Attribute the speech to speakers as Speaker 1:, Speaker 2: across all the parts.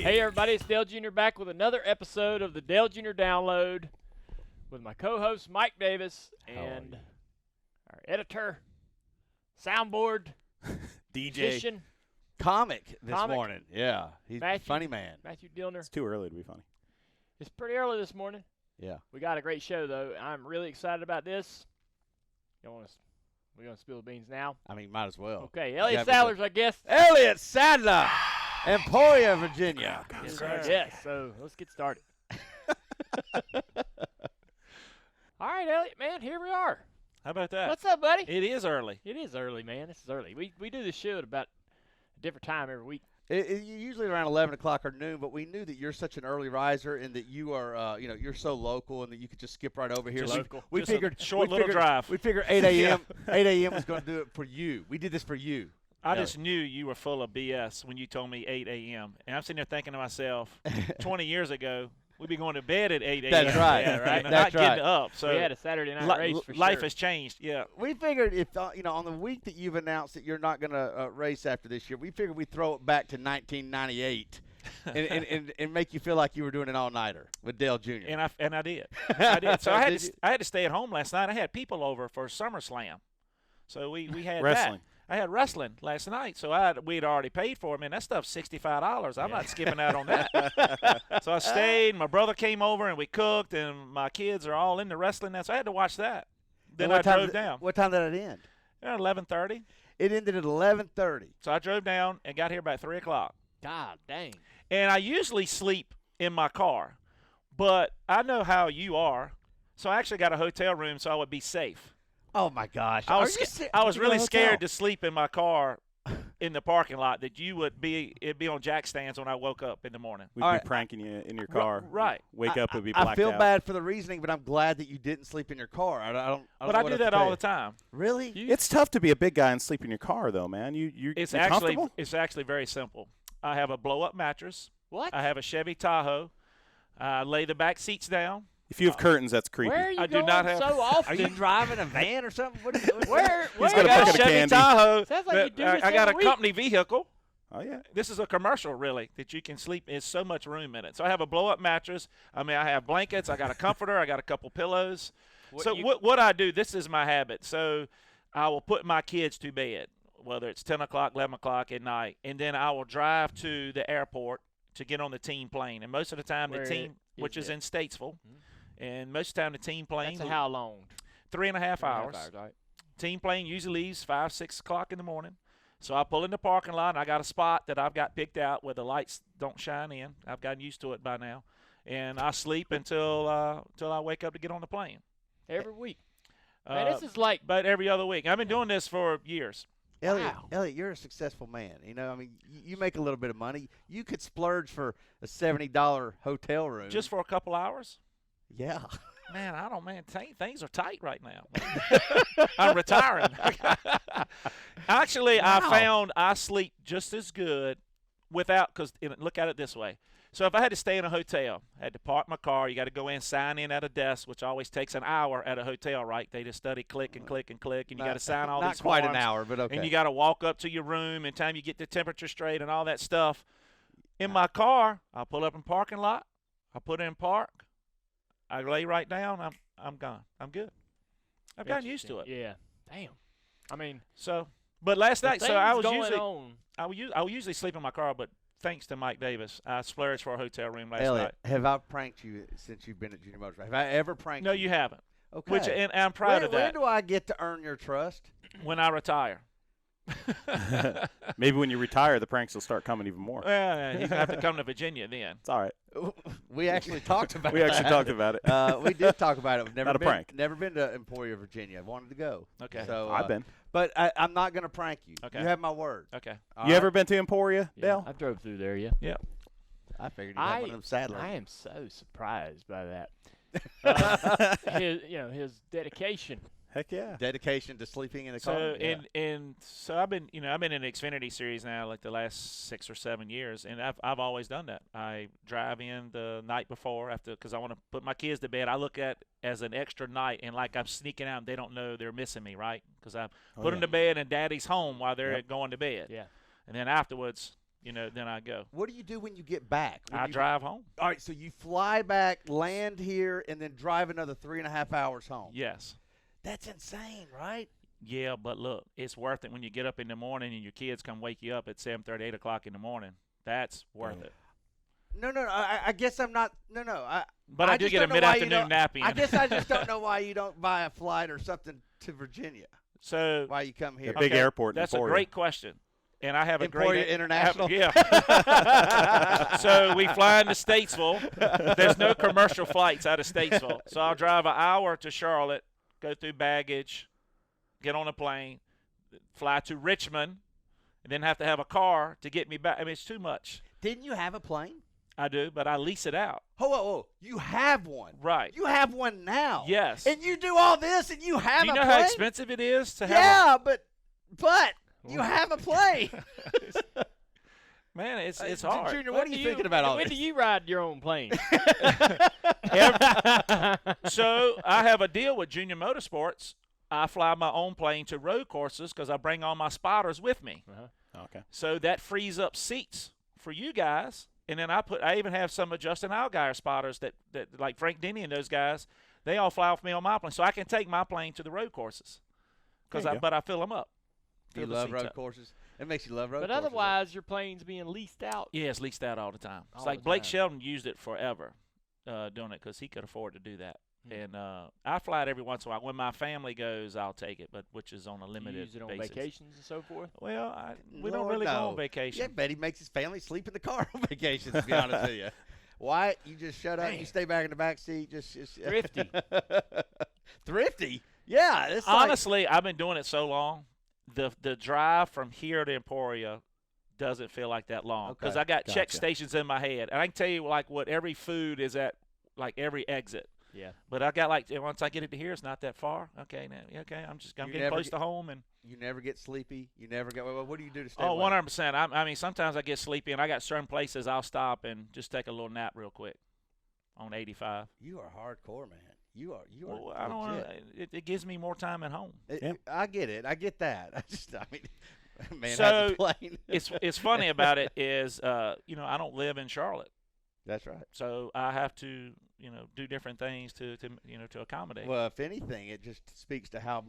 Speaker 1: Hey everybody, it's Dale Jr. back with another episode of the Dale Jr. Download with my co-host Mike Davis and our editor, soundboard,
Speaker 2: DJ,
Speaker 1: musician,
Speaker 3: comic morning. Yeah, he's a funny man.
Speaker 1: Matthew Dillner.
Speaker 2: It's too early to be funny.
Speaker 1: It's pretty early this morning.
Speaker 3: Yeah.
Speaker 1: We got a great show though. I'm really excited about this. We're going to spill the beans now?
Speaker 3: I mean, might as well.
Speaker 1: Okay, Elliott Sadler's our guest.
Speaker 3: Elliott Sadler, Emporia, Virginia.
Speaker 1: Yes, so let's get started. All right, Elliott, man, here we are.
Speaker 4: How about that?
Speaker 1: What's up, buddy?
Speaker 4: It is early.
Speaker 1: It is early, man. This is early. We do this show at about a different time every week.
Speaker 3: Usually around 11 o'clock or noon, but we knew that you're such an early riser and that you are, you're so local and that you could just skip right over here. We figured
Speaker 4: short little drive.
Speaker 3: We figured 8 a.m. 8 a.m. was going to do it for you. We did this for you.
Speaker 4: I just knew you were full of BS when you told me 8 a.m. And I'm sitting there thinking to myself, 20 years ago, we'd be going to bed at 8 a.m.
Speaker 3: That's right.
Speaker 4: Yeah, right.
Speaker 3: That's
Speaker 4: not
Speaker 3: right.
Speaker 4: getting up. So
Speaker 1: we had a Saturday night race for
Speaker 4: life
Speaker 1: sure.
Speaker 4: has changed. Yeah.
Speaker 3: We figured if on the week that you've announced that you're not going to race after this year, we figured we'd throw it back to 1998 and make you feel like you were doing an all-nighter with Dale Jr.
Speaker 4: And I did. I did. So I had to stay at home last night. I had people over for SummerSlam. So we had
Speaker 2: Wrestling.
Speaker 4: that. I had wrestling last night, so we'd already paid for it. Man, that stuff's $65. I'm not skipping out on that. So I stayed. My brother came over, and we cooked, and my kids are all into wrestling now, so I had to watch that. Then I drove down.
Speaker 3: What time did it end?
Speaker 4: 11:30.
Speaker 3: It ended at 11:30.
Speaker 4: So I drove down and got here about 3 o'clock.
Speaker 1: God dang.
Speaker 4: And I usually sleep in my car, but I know how you are, so I actually got a hotel room so I would be safe.
Speaker 3: Oh, my gosh.
Speaker 4: I was really scared to sleep in my car in the parking lot that it'd be on jack stands when I woke up in the morning.
Speaker 2: We'd be pranking you in your car.
Speaker 4: Right.
Speaker 2: Wake up, it'd be blacked out.
Speaker 3: I feel bad for the reasoning, but I'm glad that you didn't sleep in your car.
Speaker 4: I do that all the time.
Speaker 3: Really?
Speaker 2: It's tough to be a big guy and sleep in your car, though, man. You're comfortable?
Speaker 4: It's actually very simple. I have a blow-up mattress.
Speaker 1: What?
Speaker 4: I have a Chevy Tahoe. I lay the back seats down.
Speaker 2: If you have curtains, that's creepy.
Speaker 1: Where are you
Speaker 4: I
Speaker 1: going
Speaker 4: do not have.
Speaker 1: so often?
Speaker 3: Are you driving a van or something?
Speaker 1: Where?
Speaker 2: He's
Speaker 4: I
Speaker 2: got a
Speaker 4: got a
Speaker 2: bucket of
Speaker 4: Chevy
Speaker 2: candy.
Speaker 4: Tahoe.
Speaker 1: Sounds like you do this
Speaker 4: I got a
Speaker 1: every week.
Speaker 4: company vehicle.
Speaker 2: Oh, yeah.
Speaker 4: This is a commercial, really, that you can sleep. There's so much room in it. So I have a blow-up mattress. I mean, I have blankets. I got a comforter. I got a couple pillows. What I do, this is my habit. So I will put my kids to bed, whether it's 10 o'clock, 11 o'clock at night, and then I will drive to the airport to get on the team plane. And most of the time, the team, which is in Statesville, and most of the time the team plane.
Speaker 1: That's how long?
Speaker 4: 3.5 hours.
Speaker 1: Right.
Speaker 4: Team plane usually leaves 5, 6 o'clock in the morning. So I pull in the parking lot, and I got a spot that I've got picked out where the lights don't shine in. I've gotten used to it by now. And I sleep until I wake up to get on the plane.
Speaker 1: Every week. Man, this is like.
Speaker 4: But every other week. I've been doing this for years.
Speaker 3: Elliott, you're a successful man. I mean, you make a little bit of money. You could splurge for a $70 hotel room.
Speaker 4: Just for a couple hours?
Speaker 3: Yeah.
Speaker 4: Man, things are tight right now. I'm retiring. Actually, I found I sleep just as good because look at it this way. So if I had to stay in a hotel, I had to park my car. You got to go in, sign in at a desk, which always takes an hour at a hotel, right? They just study click and click and click, and you got to sign all these forms.
Speaker 3: Not quite an hour, but okay.
Speaker 4: And you got to walk up to your room in time you get the temperature straight and all that stuff. In my car, I'll pull up in parking lot. I'll put in park. I lay right down. I'm gone. I'm good. I've gotten used to it.
Speaker 1: Yeah. Damn. I mean.
Speaker 4: But last night, I was usually sleep in my car, but thanks to Mike Davis, I splurged for a hotel room last
Speaker 3: Elliott,
Speaker 4: night.
Speaker 3: have I pranked you since you've been at Junior Motor? Have I ever pranked you?
Speaker 4: No, you haven't.
Speaker 3: Okay.
Speaker 4: And I'm proud of that.
Speaker 3: When do I get to earn your trust?
Speaker 4: When I retire.
Speaker 2: Maybe when you retire, the pranks will start coming even more.
Speaker 4: Well, you're going to have to come to Virginia then.
Speaker 2: It's all right.
Speaker 3: We actually talked about it.
Speaker 2: We actually talked about it.
Speaker 3: We did talk about it. We've never
Speaker 2: Not a prank.
Speaker 3: Never been to Emporia, Virginia. I wanted to go.
Speaker 4: Okay.
Speaker 3: So,
Speaker 2: I've been.
Speaker 3: But I'm not going to prank you.
Speaker 4: Okay.
Speaker 3: You have my word.
Speaker 4: Okay.
Speaker 2: You ever been to Emporia,
Speaker 1: Yeah,
Speaker 2: Dale?
Speaker 1: I drove through there, yeah.
Speaker 4: Yeah.
Speaker 3: I figured you had one of them Sadler.
Speaker 1: I am so surprised by that. His dedication.
Speaker 2: Heck yeah.
Speaker 3: Dedication to sleeping in the car.
Speaker 4: So I've been in the Xfinity series now like the last 6 or 7 years, and I've always done that. I drive in the night before because I want to put my kids to bed. I look at as an extra night, and like I'm sneaking out, and they don't know they're missing me, right? Because I put them to bed, and Daddy's home while they're going to bed.
Speaker 1: Yeah.
Speaker 4: And then afterwards, then I go.
Speaker 3: What do you do when you get back?
Speaker 4: I drive home.
Speaker 3: All right, so you fly back, land here, and then drive another 3.5 hours home.
Speaker 4: Yes.
Speaker 3: That's insane, right?
Speaker 4: Yeah, but look, it's worth it when you get up in the morning and your kids come wake you up at 7:30, 8 o'clock in the morning. That's worth it.
Speaker 3: No, I guess I'm not. No.
Speaker 4: But I do get a mid-afternoon nap in.
Speaker 3: I guess I just don't know why you don't buy a flight or something to Virginia.
Speaker 4: So
Speaker 3: why you come here?
Speaker 2: The big airport in
Speaker 4: That's
Speaker 2: Emporia.
Speaker 4: a great question. And I have a
Speaker 3: Emporia
Speaker 4: great
Speaker 3: International?
Speaker 4: Yeah. So we fly into Statesville. There's no commercial flights out of Statesville. So I'll drive an hour to Charlotte, go through baggage, get on a plane, fly to Richmond, and then have to have a car to get me back. I mean, it's too much.
Speaker 3: Didn't you have a plane?
Speaker 4: I do, but I lease it out.
Speaker 3: Whoa. You have one.
Speaker 4: Right.
Speaker 3: You have one now.
Speaker 4: Yes.
Speaker 3: And you do all this and you have a plane?
Speaker 4: Do you know how expensive it is to have
Speaker 3: Yeah, but you have a plane.
Speaker 4: Man, it's hard.
Speaker 3: Junior, what are you thinking about all
Speaker 1: when
Speaker 3: this?
Speaker 1: do you ride your own plane?
Speaker 4: So I have a deal with Junior Motorsports. I fly my own plane to road courses because I bring all my spotters with me.
Speaker 2: Okay.
Speaker 4: So that frees up seats for you guys. And then I even have some of Justin Allgaier spotters that like Frank Denny and those guys. They all fly with me on my plane, so I can take my plane to the road courses. But I fill them up.
Speaker 3: Do you love road courses? It makes you love road
Speaker 1: But
Speaker 3: courses.
Speaker 1: otherwise, your plane's being leased out.
Speaker 4: Yeah, it's leased out all the time. It's
Speaker 1: All
Speaker 4: like
Speaker 1: the
Speaker 4: Blake
Speaker 1: time.
Speaker 4: Sheldon used it forever doing it because he could afford to do that. And I fly it every once in a while. When my family goes, I'll take it, but which is on a
Speaker 1: You
Speaker 4: limited
Speaker 1: use it on
Speaker 4: basis.
Speaker 1: vacations and so forth.
Speaker 4: Well, we don't
Speaker 3: Lord,
Speaker 4: really go
Speaker 3: no.
Speaker 4: on vacation.
Speaker 3: Yeah, bet he makes his family sleep in the car on vacation, to be honest with you. Wyatt, you just shut up. You stay back in the back seat. Just
Speaker 1: Thrifty.
Speaker 3: Thrifty? Yeah. It's
Speaker 4: Honestly, I've been doing it so long. The drive from here to Emporia doesn't feel like that long because
Speaker 3: Okay,
Speaker 4: I got check
Speaker 2: gotcha.
Speaker 4: stations in my head, and I can tell you like what every food is at, like every exit.
Speaker 1: Yeah.
Speaker 4: But I got once I get it to here, it's not that far. Okay, now I'm
Speaker 3: You
Speaker 4: getting
Speaker 3: never
Speaker 4: close
Speaker 3: get-
Speaker 4: to home, and
Speaker 3: you never get sleepy. You never get. Well, what do you do to stay?
Speaker 4: 100%. I mean, sometimes I get sleepy, and I got certain places I'll stop and just take a little nap real quick on 85.
Speaker 3: You are hardcore, man. You are.
Speaker 4: Well, I don't know. It gives me more time at home.
Speaker 3: I get it. I get that. I mean, man
Speaker 4: So,
Speaker 3: has a plane.
Speaker 4: It's funny about it is, I don't live in Charlotte,
Speaker 3: That's right.
Speaker 4: so I have to, do different things to accommodate.
Speaker 3: Well, if anything, it just speaks to how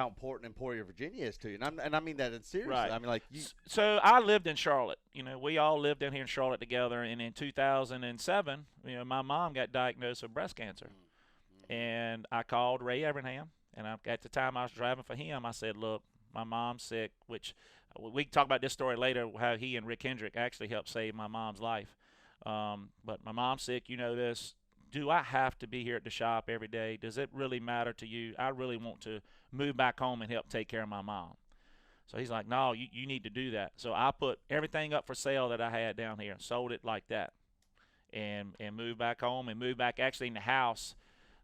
Speaker 3: important Emporia, Virginia is to you, and I mean that in seriously.
Speaker 4: Right.
Speaker 3: I mean, like you.
Speaker 4: So I lived in Charlotte. We all lived down here in Charlotte together, and in 2007, my mom got diagnosed with breast cancer. And I called Ray Evernham, and at the time I was driving for him, I said, look, my mom's sick, which we can talk about this story later, how he and Rick Hendrick actually helped save my mom's life. But my mom's sick, you know this. Do I have to be here at the shop every day? Does it really matter to you? I really want to move back home and help take care of my mom. So he's like, no, you need to do that. So I put everything up for sale that I had down here, sold it like that, and moved back home and moved back actually in the house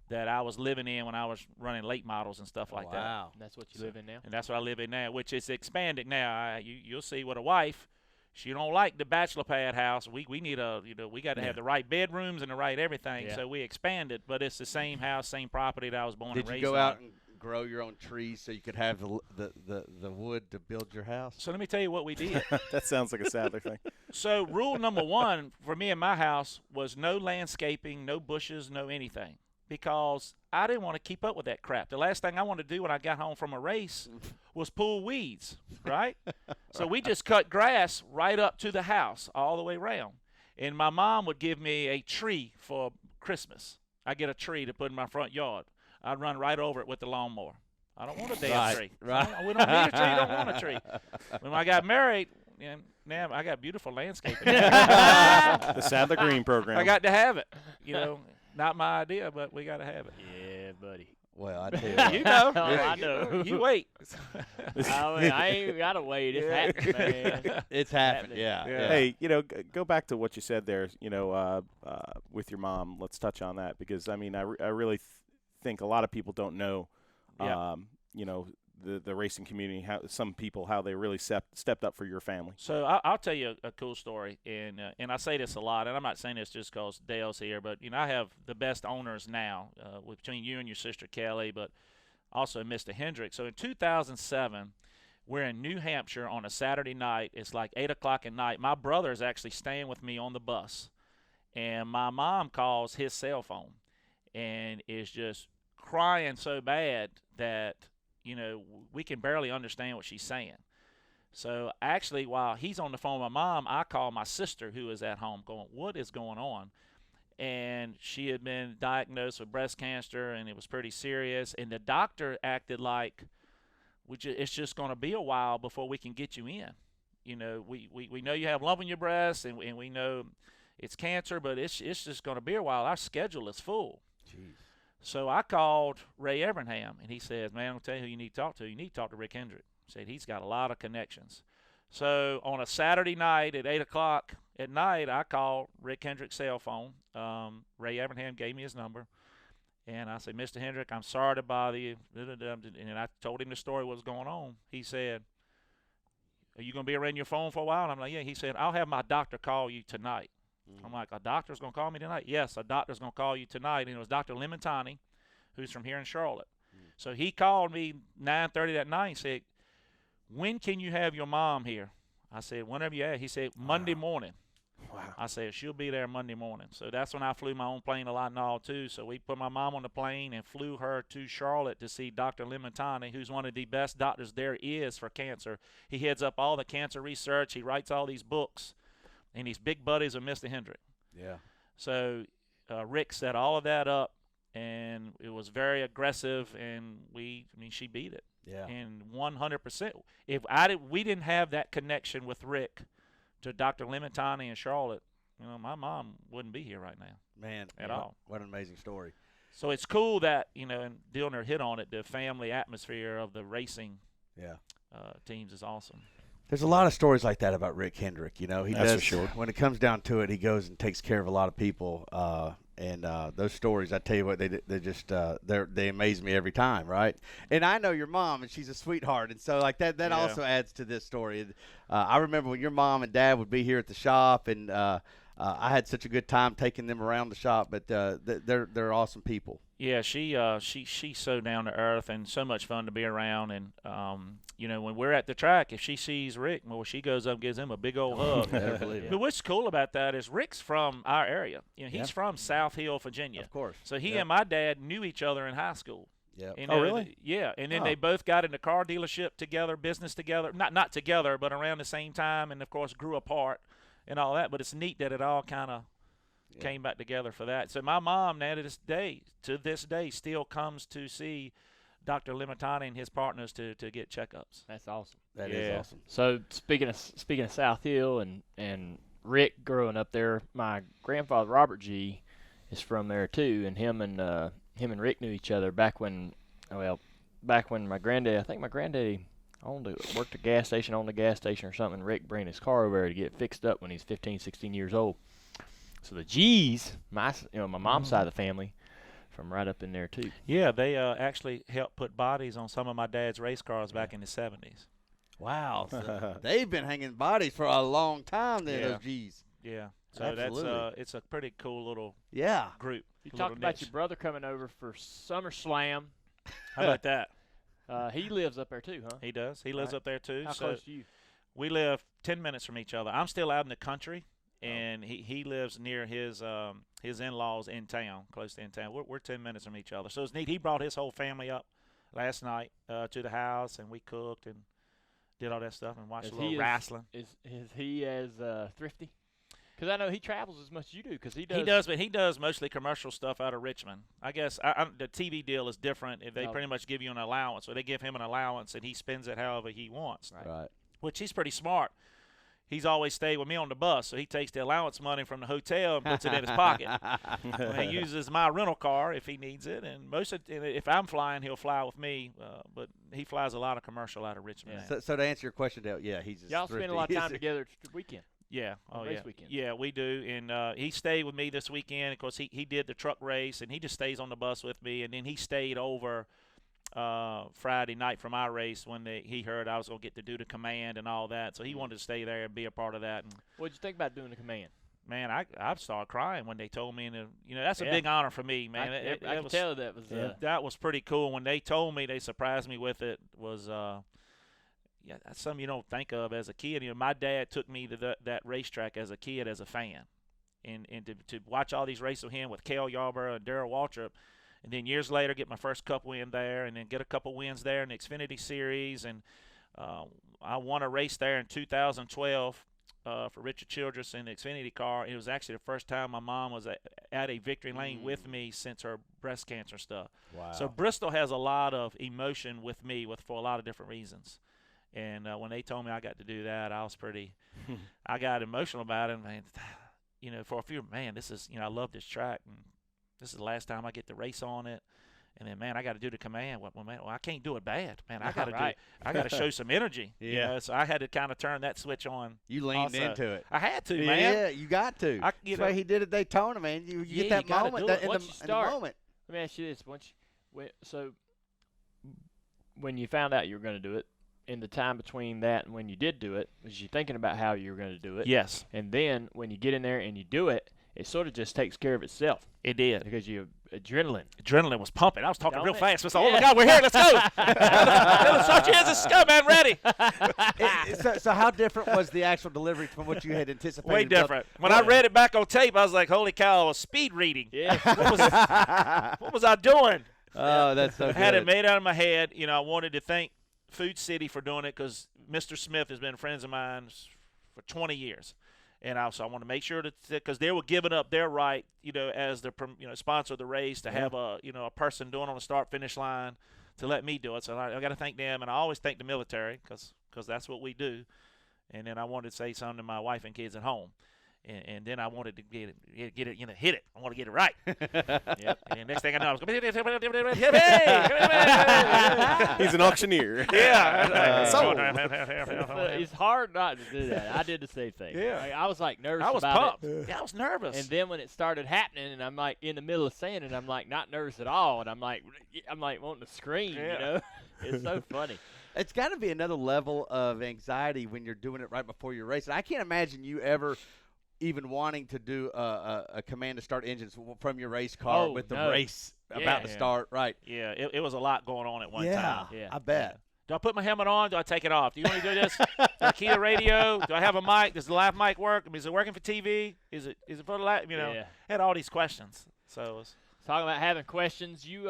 Speaker 4: that I was living in when I was running late models and stuff like that.
Speaker 3: Wow.
Speaker 1: That's what you live in now.
Speaker 4: And that's what I live in now, which is expanded now. You'll see with a wife, she don't like the bachelor pad house. We need we got to have the right bedrooms and the right everything.
Speaker 1: Yeah.
Speaker 4: So we expanded, but it's the same house, same property that I was born
Speaker 3: Did
Speaker 4: and
Speaker 3: you
Speaker 4: raised
Speaker 3: go
Speaker 4: on.
Speaker 3: out and grow your own trees so you could have the wood to build your house?
Speaker 4: So let me tell you what we did.
Speaker 2: That sounds like a Sadler thing.
Speaker 4: So rule number one for me in my house was no landscaping, no bushes, no anything, because I didn't want to keep up with that crap. The last thing I wanted to do when I got home from a race was pull weeds, right? So we just cut grass right up to the house all the way around. And my mom would give me a tree for Christmas. I get a tree to put in my front yard. I'd run right over it with the lawnmower. I don't want a damn tree.
Speaker 3: Right.
Speaker 4: We don't need a tree. Don't want a tree. When I got married, and now I got beautiful landscaping.
Speaker 2: The Sadler Green program.
Speaker 4: I got to have it. Not my idea, but we got to have it.
Speaker 1: Yeah, buddy.
Speaker 3: Well, I tell you, what.
Speaker 4: You know.
Speaker 1: Oh, I know.
Speaker 4: You wait.
Speaker 1: I ain't got to wait. It's happening, man.
Speaker 3: it's happened. Yeah.
Speaker 2: Hey, go back to what you said there, with your mom. Let's touch on that because, I mean, I really think a lot of people don't know,
Speaker 4: Yeah.
Speaker 2: The racing community, how they really stepped up for your family.
Speaker 4: So I'll tell you a cool story, and I say this a lot, and I'm not saying this just because Dale's here, but I have the best owners now between you and your sister Kelly, but also Mr. Hendrick. So in 2007, We're in New Hampshire on a Saturday night. It's like 8 o'clock at night. My brother is actually staying with me on the bus, and my mom calls his cell phone and is just crying so bad that, we can barely understand what she's saying. So actually, while he's on the phone with my mom, I call my sister, who is at home, going, what is going on? And she had been diagnosed with breast cancer, and it was pretty serious. And the doctor acted like, it's just going to be a while before we can get you in. We know you have lump in your breast, and we know it's cancer, but it's just going to be a while. Our schedule is full.
Speaker 3: Jeez.
Speaker 4: So I called Ray Evernham, and he says, man, I'm going to tell you who you need to talk to. You need to talk to Rick Hendrick. He said he's got a lot of connections. So on a Saturday night at 8 o'clock at night, I called Rick Hendrick's cell phone. Ray Evernham gave me his number. And I said, Mr. Hendrick, I'm sorry to bother you. And I told him the story, what was going on. He said, are you going to be around your phone for a while? And I'm like, yeah. He said, I'll have my doctor call you tonight. I'm like, a doctor's going to call me tonight? Yes, a doctor's going to call you tonight. And it was Dr. Limentani, who's from here in Charlotte. So he called me 9:30 that night and said, when can you have your mom here? I said, whenever you ask. He said, Monday morning.
Speaker 2: Wow.
Speaker 4: I said, she'll be there Monday morning. So that's when I flew my own plane a lot and all, too. So we put my mom on the plane and flew her to Charlotte to see Dr. Limentani, who's one of the best doctors there is for cancer. He heads up all the cancer research. He writes all these books. And he's big buddies with Mr. Hendrick.
Speaker 3: Yeah.
Speaker 4: So Rick set all of that up, and it was very aggressive, and she beat it.
Speaker 3: Yeah.
Speaker 4: And 100%. We didn't have that connection with Rick to Dr. Limentani in Charlotte, my mom wouldn't be here right now.
Speaker 3: Man.
Speaker 4: At all.
Speaker 3: What an amazing story.
Speaker 4: So it's cool that, and Dillner hit on it, the family atmosphere of the racing teams is awesome.
Speaker 3: There's a lot of stories like that about Rick Hendrick. He
Speaker 2: That's
Speaker 3: does.
Speaker 2: for sure.
Speaker 3: When it comes down to it, he goes and takes care of a lot of people. And those stories, I tell you what, they amaze me every time, right? And I know your mom, and she's a sweetheart, and so like that also adds to this story. I remember when your mom and dad would be here at the shop, and I had such a good time taking them around the shop. But they're awesome people.
Speaker 4: Yeah, she's so down to earth and so much fun to be around. And when we're at the track, if she sees Rick, she goes up and gives him a big old hug.
Speaker 3: Better believe it.
Speaker 4: But what's cool about that is Rick's from our area. He's from South Hill, Virginia.
Speaker 3: Of course.
Speaker 4: So he and my dad knew each other in high school.
Speaker 3: Yeah.
Speaker 2: Oh, really?
Speaker 4: Yeah, and then they both got in the car dealership together, business together. Not together, but around the same time, and of course grew apart and all that. But it's neat that it all kind of came back together for that. So my mom now to this day still comes to see Dr. Limentani and his partners to get checkups.
Speaker 1: That's awesome.
Speaker 3: That is awesome.
Speaker 1: So speaking of South Hill and Rick growing up there, my grandfather Robert G is from there too, and him and Rick knew each other back when my granddaddy worked a gas station, owned a gas station or something. Rick bring his car over there to get fixed up when he's 15, 16 years old. So the G's, my mom's side of the family, from right up in there too.
Speaker 4: Yeah, they actually helped put bodies on some of my dad's race cars back in the 70s.
Speaker 3: Wow. So they've been hanging bodies for a long time then, those G's.
Speaker 4: Yeah. So
Speaker 3: Absolutely.
Speaker 4: It's a pretty cool little group.
Speaker 1: You talked about your brother coming over for SummerSlam.
Speaker 4: How about that?
Speaker 1: He lives up there too, huh?
Speaker 4: He does. He lives up there too.
Speaker 1: How close to you?
Speaker 4: We live 10 minutes from each other. I'm still out in the country, and he lives near his in-laws in town, close to in town. We're 10 minutes from each other. So it's neat. He brought his whole family up last night to the house, and we cooked and did all that stuff and watched a little wrestling.
Speaker 1: Is he as thrifty? Because I know he travels as much as you do. Because he does.
Speaker 4: He does, but he does mostly commercial stuff out of Richmond. I guess the TV deal is different. If they pretty much give you an allowance, or they give him an allowance, and he spends it however he wants.
Speaker 3: Right.
Speaker 4: Which he's pretty smart. He's always stayed with me on the bus, so he takes the allowance money from the hotel and puts it in his pocket. He uses my rental car if he needs it, and if I'm flying, he'll fly with me. But he flies a lot of commercial out of Richmond.
Speaker 3: Yeah. So to answer your question, Dale, he's just
Speaker 1: y'all
Speaker 3: thrifty.
Speaker 1: spend a lot of time together the weekend.
Speaker 4: Yeah.
Speaker 1: Race weekend.
Speaker 4: Yeah, we do. And he stayed with me this weekend. Of course, he did the truck race, and he just stays on the bus with me. And then he stayed over Friday night from our race when he heard I was going to get to do the command and all that. So he wanted to stay there and be a part of that. And
Speaker 1: what'd you think about doing the command?
Speaker 4: Man, I started crying when they told me. And that's a big honor for me, man.
Speaker 1: I can tell that was
Speaker 4: that was pretty cool. When they told me, they surprised me with it. Was yeah, that's something you don't think of as a kid. My dad took me to that racetrack as a kid as a fan, and to watch all these races with him with Cale Yarborough and Darrell Waltrip, and then years later get my first Cup win there, and then get a couple wins there in the Xfinity Series, and I won a race there in 2012 for Richard Childress in the Xfinity car. It was actually the first time my mom was at a victory lane with me since her breast cancer stuff.
Speaker 3: Wow.
Speaker 4: So Bristol has a lot of emotion with me for a lot of different reasons. And when they told me I got to do that, I was I got emotional about it. Man, for a few, this is, I love this track, and this is the last time I get to race on it. And then, man, I got to do the command. Well, I can't do it bad, man. I got to I got to show some energy.
Speaker 3: Yeah.
Speaker 4: So I had to kind of turn that switch on.
Speaker 3: You leaned into it.
Speaker 4: I had to,
Speaker 3: man.
Speaker 4: Yeah,
Speaker 3: you got to. That's the way he did at Daytona, man. You get that moment in the moment.
Speaker 1: Let me ask you this: when you found out you were going to do it, in the time between that and when you did do it, was you thinking about how you were going to do it?
Speaker 4: Yes.
Speaker 1: And then when you get in there and you do it, it sort of just takes care of itself.
Speaker 4: It did.
Speaker 1: Because adrenaline
Speaker 4: was pumping. I was talking real fast. So,
Speaker 1: yeah.
Speaker 4: Oh, my God, we're here. Let's go. Let's go, man. Ready.
Speaker 3: So how different was the actual delivery from what you had anticipated?
Speaker 4: Way different. When I read it back on tape, I was like, holy cow, I was speed reading.
Speaker 1: Yeah.
Speaker 4: What was I doing?
Speaker 3: Oh, that's so good.
Speaker 4: I had it made out of my head. I wanted to thank Food City for doing it because Mr. Smith has been friends of mine for 20 years. And also, I want to make sure because they were giving up their right, as the sponsor of the race to have a person doing on the start finish line to let me do it. So I got to thank them, and I always thank the military because that's what we do. And then I wanted to say something to my wife and kids at home, and then I wanted to get it, hit it. I want to get it right. Yep. And next thing I know, I was going,
Speaker 2: he's an auctioneer.
Speaker 4: Yeah.
Speaker 1: It's hard not to do that. I did the same thing.
Speaker 4: Yeah.
Speaker 1: I was like nervous.
Speaker 4: I was
Speaker 1: about
Speaker 4: pumped.
Speaker 1: it.
Speaker 4: Yeah, I was nervous.
Speaker 1: And then when it started happening, and I'm like in the middle of saying it, I'm like not nervous at all, and I'm like wanting to scream. It's so funny.
Speaker 3: It's got to be another level of anxiety when you're doing it right before your race. And I can't imagine you ever even wanting to do a command to start engines from your race car with the race about to start, right?
Speaker 4: Yeah, it was a lot going on at one time.
Speaker 3: Yeah, I bet.
Speaker 4: Do I put my helmet on? Do I take it off? Do you want me to do this? Do I key the radio? Do I have a mic? Does the live mic work? I mean, is it working for TV? Is it for the live? Had all these questions. So it was
Speaker 1: talking about having questions. You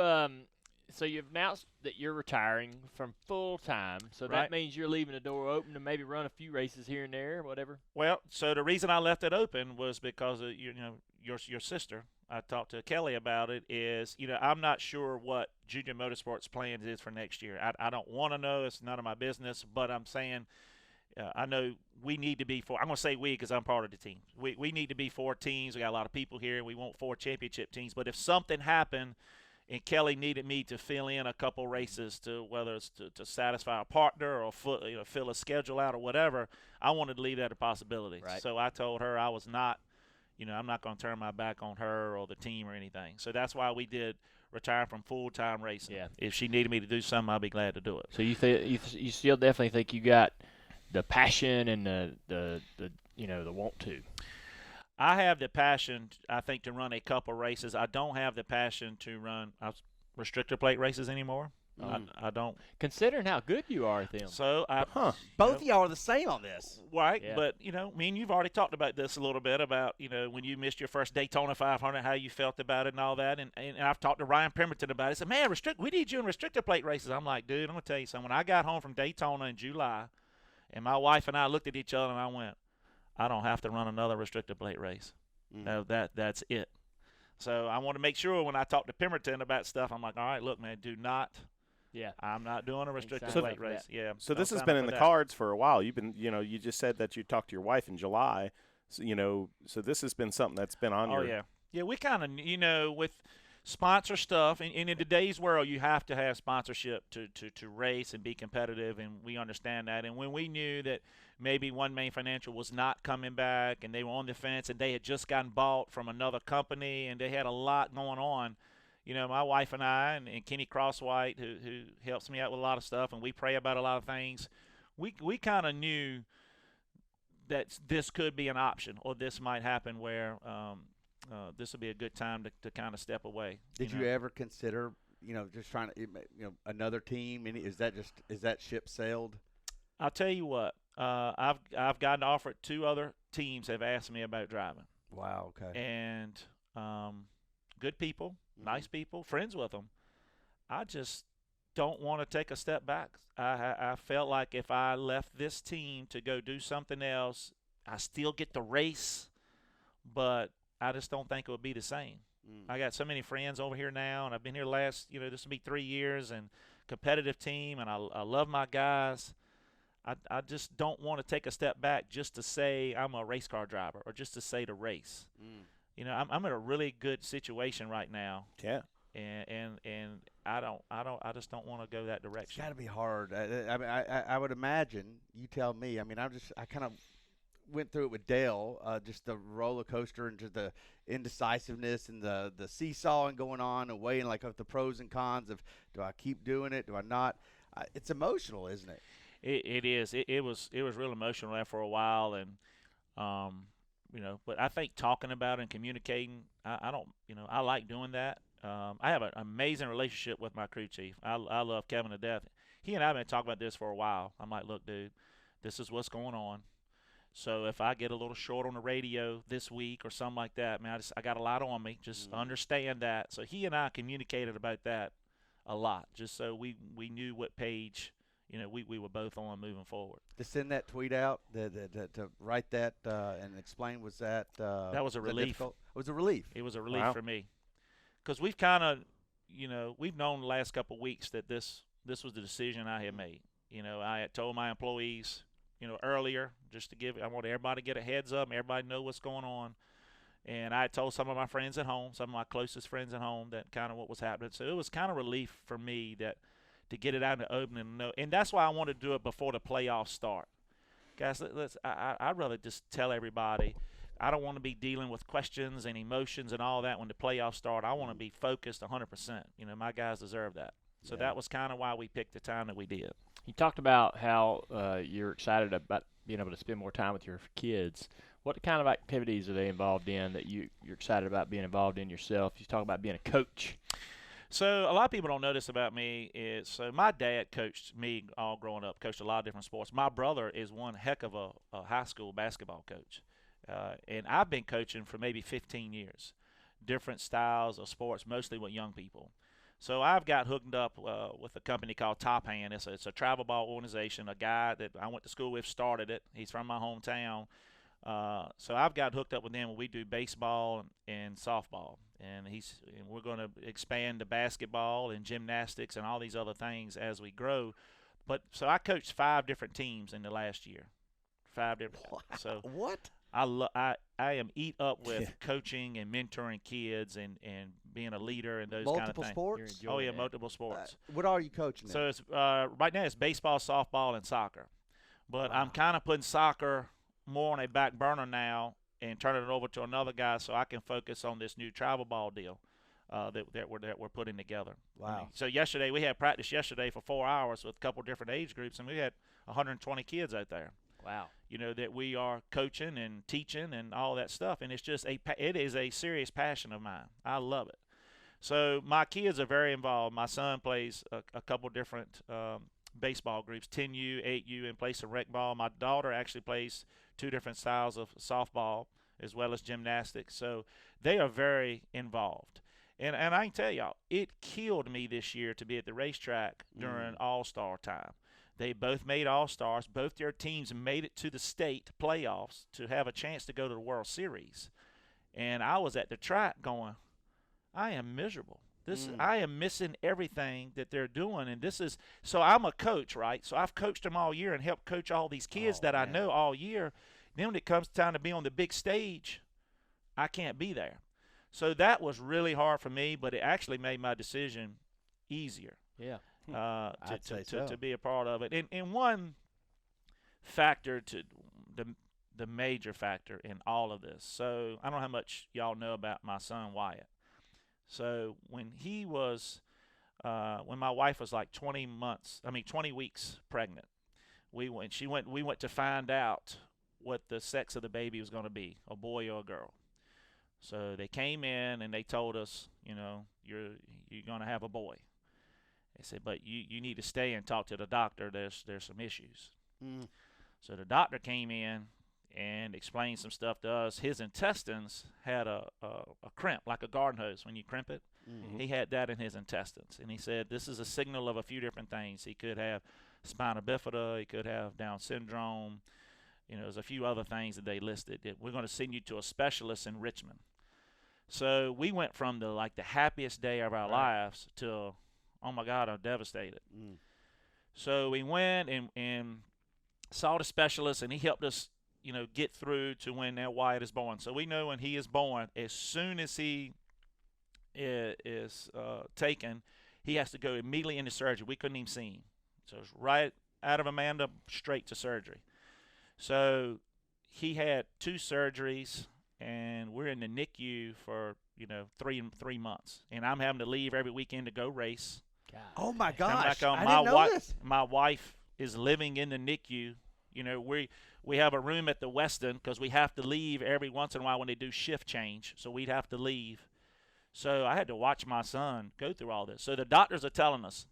Speaker 1: so you've announced that you're retiring from full time. So that means you're leaving the door open to maybe run a few races here and there, or whatever.
Speaker 4: Well, so the reason I left it open was because of your sister. I talked to Kelly about it. Is I'm not sure what Junior Motorsports plans is for next year. I don't want to know. It's none of my business. But I'm saying I know we need to be four. I'm going to say we because I'm part of the team. We need to be 4 teams. We got a lot of people here. We want 4 championship teams. But if something happened and Kelly needed me to fill in a couple races to whether it's to satisfy a partner or fill a schedule out or whatever, I wanted to leave that a possibility.
Speaker 1: Right.
Speaker 4: So I told her I was not, I'm not going to turn my back on her or the team or anything. So that's why we did retire from full-time racing.
Speaker 1: Yeah.
Speaker 4: If she needed me to do something, I'd be glad to do it.
Speaker 1: So you still definitely think you got the passion and the want to.
Speaker 4: I have the passion, I think, to run a couple races. I don't have the passion to run restrictor plate races anymore. I don't.
Speaker 1: Considering how good you are at them.
Speaker 4: So
Speaker 3: both of y'all are the same on this,
Speaker 4: right?
Speaker 1: Yeah.
Speaker 4: But me and you've already talked about this a little bit about when you missed your first Daytona 500, how you felt about it and all that. And I've talked to Ryan Pemberton about it. He said, "Man, we need you in restrictor plate races." I'm like, dude, I'm gonna tell you something. When I got home from Daytona in July, and my wife and I looked at each other and I went, I don't have to run another restrictor plate race. No, that's it. So I want to make sure when I talk to Pemberton about stuff, I'm like, all right, look, man, do not.
Speaker 1: Yeah.
Speaker 4: I'm not doing a restrictor
Speaker 1: So
Speaker 4: plate race. Yeah.
Speaker 2: So this has been in the cards for a while. You've been, you just said that you talked to your wife in July. So, so this has been something that's been on your.
Speaker 4: Oh, yeah. Yeah, we kind of, with sponsor stuff, and in today's world, you have to have sponsorship to race and be competitive, and we understand that. And when we knew that maybe One Main Financial was not coming back and they were on the fence and they had just gotten bought from another company and they had a lot going on, my wife and I and Kenny Crosswhite, who helps me out with a lot of stuff, and we pray about a lot of things, we kind of knew that this could be an option, or this might happen where this would be a good time to kind of step away.
Speaker 3: Did you ever consider, just trying to, another team? Is that ship sailed?
Speaker 4: I'll tell you what. I've gotten offered. 2 other teams have asked me about driving.
Speaker 3: Wow. Okay.
Speaker 4: And good people, nice people, friends with them. I just don't want to take a step back. I felt like if I left this team to go do something else, I still get the race, but I just don't think it would be the same. I got so many friends over here now, and I've been here this will be 3 years, and competitive team, and I love my guys. I just don't want to take a step back just to say I'm a race car driver or just to say to race. I'm in a really good situation right now.
Speaker 2: Yeah.
Speaker 4: And I just don't want to go that direction.
Speaker 3: It's got to be hard. I would imagine. You tell me. I mean, I kind of went through it with Dale, just the roller coaster and just the indecisiveness and the seesawing going on and weighing like of the pros and cons of, do I keep doing it? Do I not? It's emotional, isn't it?
Speaker 4: It is. It was real emotional there for a while, and but I think talking about it and communicating, I don't, I like doing that. I have an amazing relationship with my crew chief. I love Kevin to death. He and I have been talking about this for a while. I'm like, look, dude, this is what's going on. So if I get a little short on the radio this week or something like that, man, I got a lot on me. Just understand that. So he and I communicated about that a lot, just so we knew what page we were both on moving forward.
Speaker 3: To send that tweet out, to write that and explain, was that
Speaker 4: was a relief.
Speaker 3: It was a relief.
Speaker 4: It was a relief for me, because we've kind of, we've known the last couple of weeks that this was the decision I had made. I had told my employees, earlier, just to I want everybody to get a heads up, everybody know what's going on. And I had told some of my friends at home, some of my closest friends at home, that kind of what was happening. So it was kind of relief for me to get it out in the open and know. And that's why I want to do it before the playoffs start. Guys, I'd rather just tell everybody, I don't want to be dealing with questions and emotions and all that when the playoffs start. I want to be focused 100%. My guys deserve that. So that was kind of why we picked the time that we did.
Speaker 1: You talked about how you're excited about being able to spend more time with your kids. What kind of activities are they involved in that you're excited about being involved in yourself? You talk about being a coach.
Speaker 4: So a lot of people don't know this about me is, so my dad coached me all growing up, coached a lot of different sports. My brother is one heck of a high school basketball coach. And I've been coaching for maybe 15 years, different styles of sports, mostly with young people. So I've got hooked up with a company called Top Hand. It's a travel ball organization. A guy that I went to school with started it. He's from my hometown. So I've got hooked up with them. We do baseball and softball, and we're going to expand to basketball and gymnastics and all these other things as we grow. But so I coached 5 different teams in the last year. 5 different.
Speaker 3: Wow.
Speaker 4: So
Speaker 3: what?
Speaker 4: I am eat up with coaching and mentoring kids and being a leader and those kind of things.
Speaker 3: Multiple sports?
Speaker 4: Oh yeah, multiple sports.
Speaker 3: What are you coaching?
Speaker 4: So it's right now it's baseball, softball, and soccer. But I'm kind of putting soccer more on a back burner now and turning it over to another guy so I can focus on this new travel ball deal that we're putting together.
Speaker 3: Wow.
Speaker 4: So yesterday we had practice for 4 hours with a couple different age groups, and we had 120 kids out there.
Speaker 1: Wow.
Speaker 4: That we are coaching and teaching and all that stuff, and it is a serious passion of mine. I love it. So my kids are very involved. My son plays a couple different baseball groups, 10U, 8U, and plays some rec ball. My daughter actually plays 2 different styles of softball as well as gymnastics. So they are very involved. And I can tell y'all, it killed me this year to be at the racetrack during All-Star time. They both made All-Stars. Both their teams made it to the state playoffs to have a chance to go to the World Series. And I was at the track going, I am miserable. I am missing everything that they're doing. And so I'm a coach, right? So I've coached them all year and helped coach all these kids I know all year. Then when it comes time to be on the big stage, I can't be there. So that was really hard for me, but it actually made my decision easier.
Speaker 1: Yeah.
Speaker 4: To be a part of it. And one factor to the major factor in all of this. So I don't know how much y'all know about my son Wyatt. So when my wife was like 20 weeks pregnant, we went to find out what the sex of the baby was going to be, a boy or a girl. So they came in and they told us, you're going to have a boy. They said, but you need to stay and talk to the doctor. There's some issues.
Speaker 3: Mm.
Speaker 4: So the doctor came in and explained some stuff to us. His intestines had a crimp, like a garden hose when you crimp it.
Speaker 3: Mm-hmm.
Speaker 4: He had that in his intestines. And he said this is a signal of a few different things. He could have spina bifida. He could have Down syndrome. There's a few other things that they listed. We're going to send you to a specialist in Richmond. So we went from the happiest day of our lives to, oh my God, I'm devastated.
Speaker 3: Mm.
Speaker 4: So we went and saw the specialist, and he helped us, get through to when now Wyatt is born. So we know when he is born, as soon as he is taken, he has to go immediately into surgery. We couldn't even see him. So it's right out of Amanda, straight to surgery. So he had 2 surgeries, and we're in the NICU for 3 months, and I'm having to leave every weekend to go race.
Speaker 1: God.
Speaker 3: Oh my
Speaker 4: I'm
Speaker 3: gosh!
Speaker 4: back on.
Speaker 3: I didn't know this.
Speaker 4: My wife is living in the NICU. We have a room at the Westin because we have to leave every once in a while when they do shift change, so we'd have to leave. So I had to watch my son go through all this. So the doctors are telling us,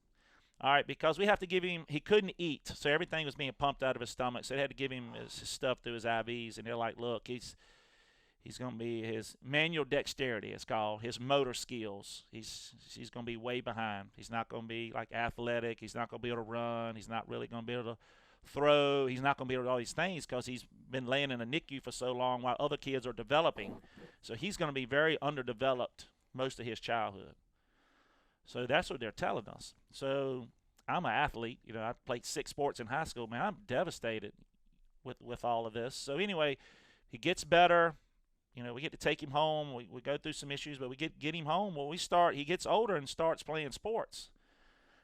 Speaker 4: all right, because we have to give him, he couldn't eat, so everything was being pumped out of his stomach, so they had to give him his stuff through his IVs, and they're like, look, he's going to be, his manual dexterity, it's called, his motor skills, he's going to be way behind. He's not going to be athletic. He's not going to be able to run. He's not really going to be able to throw. He's not going to be able to do all these things because he's been laying in a NICU for so long while other kids are developing. So he's going to be very underdeveloped most of his childhood. So that's what they're telling us. So I'm an athlete. I played 6 sports in high school. Man, I'm devastated with all of this. So anyway, he gets better. We get to take him home. We go through some issues, but we get him home. Well, he gets older and starts playing sports.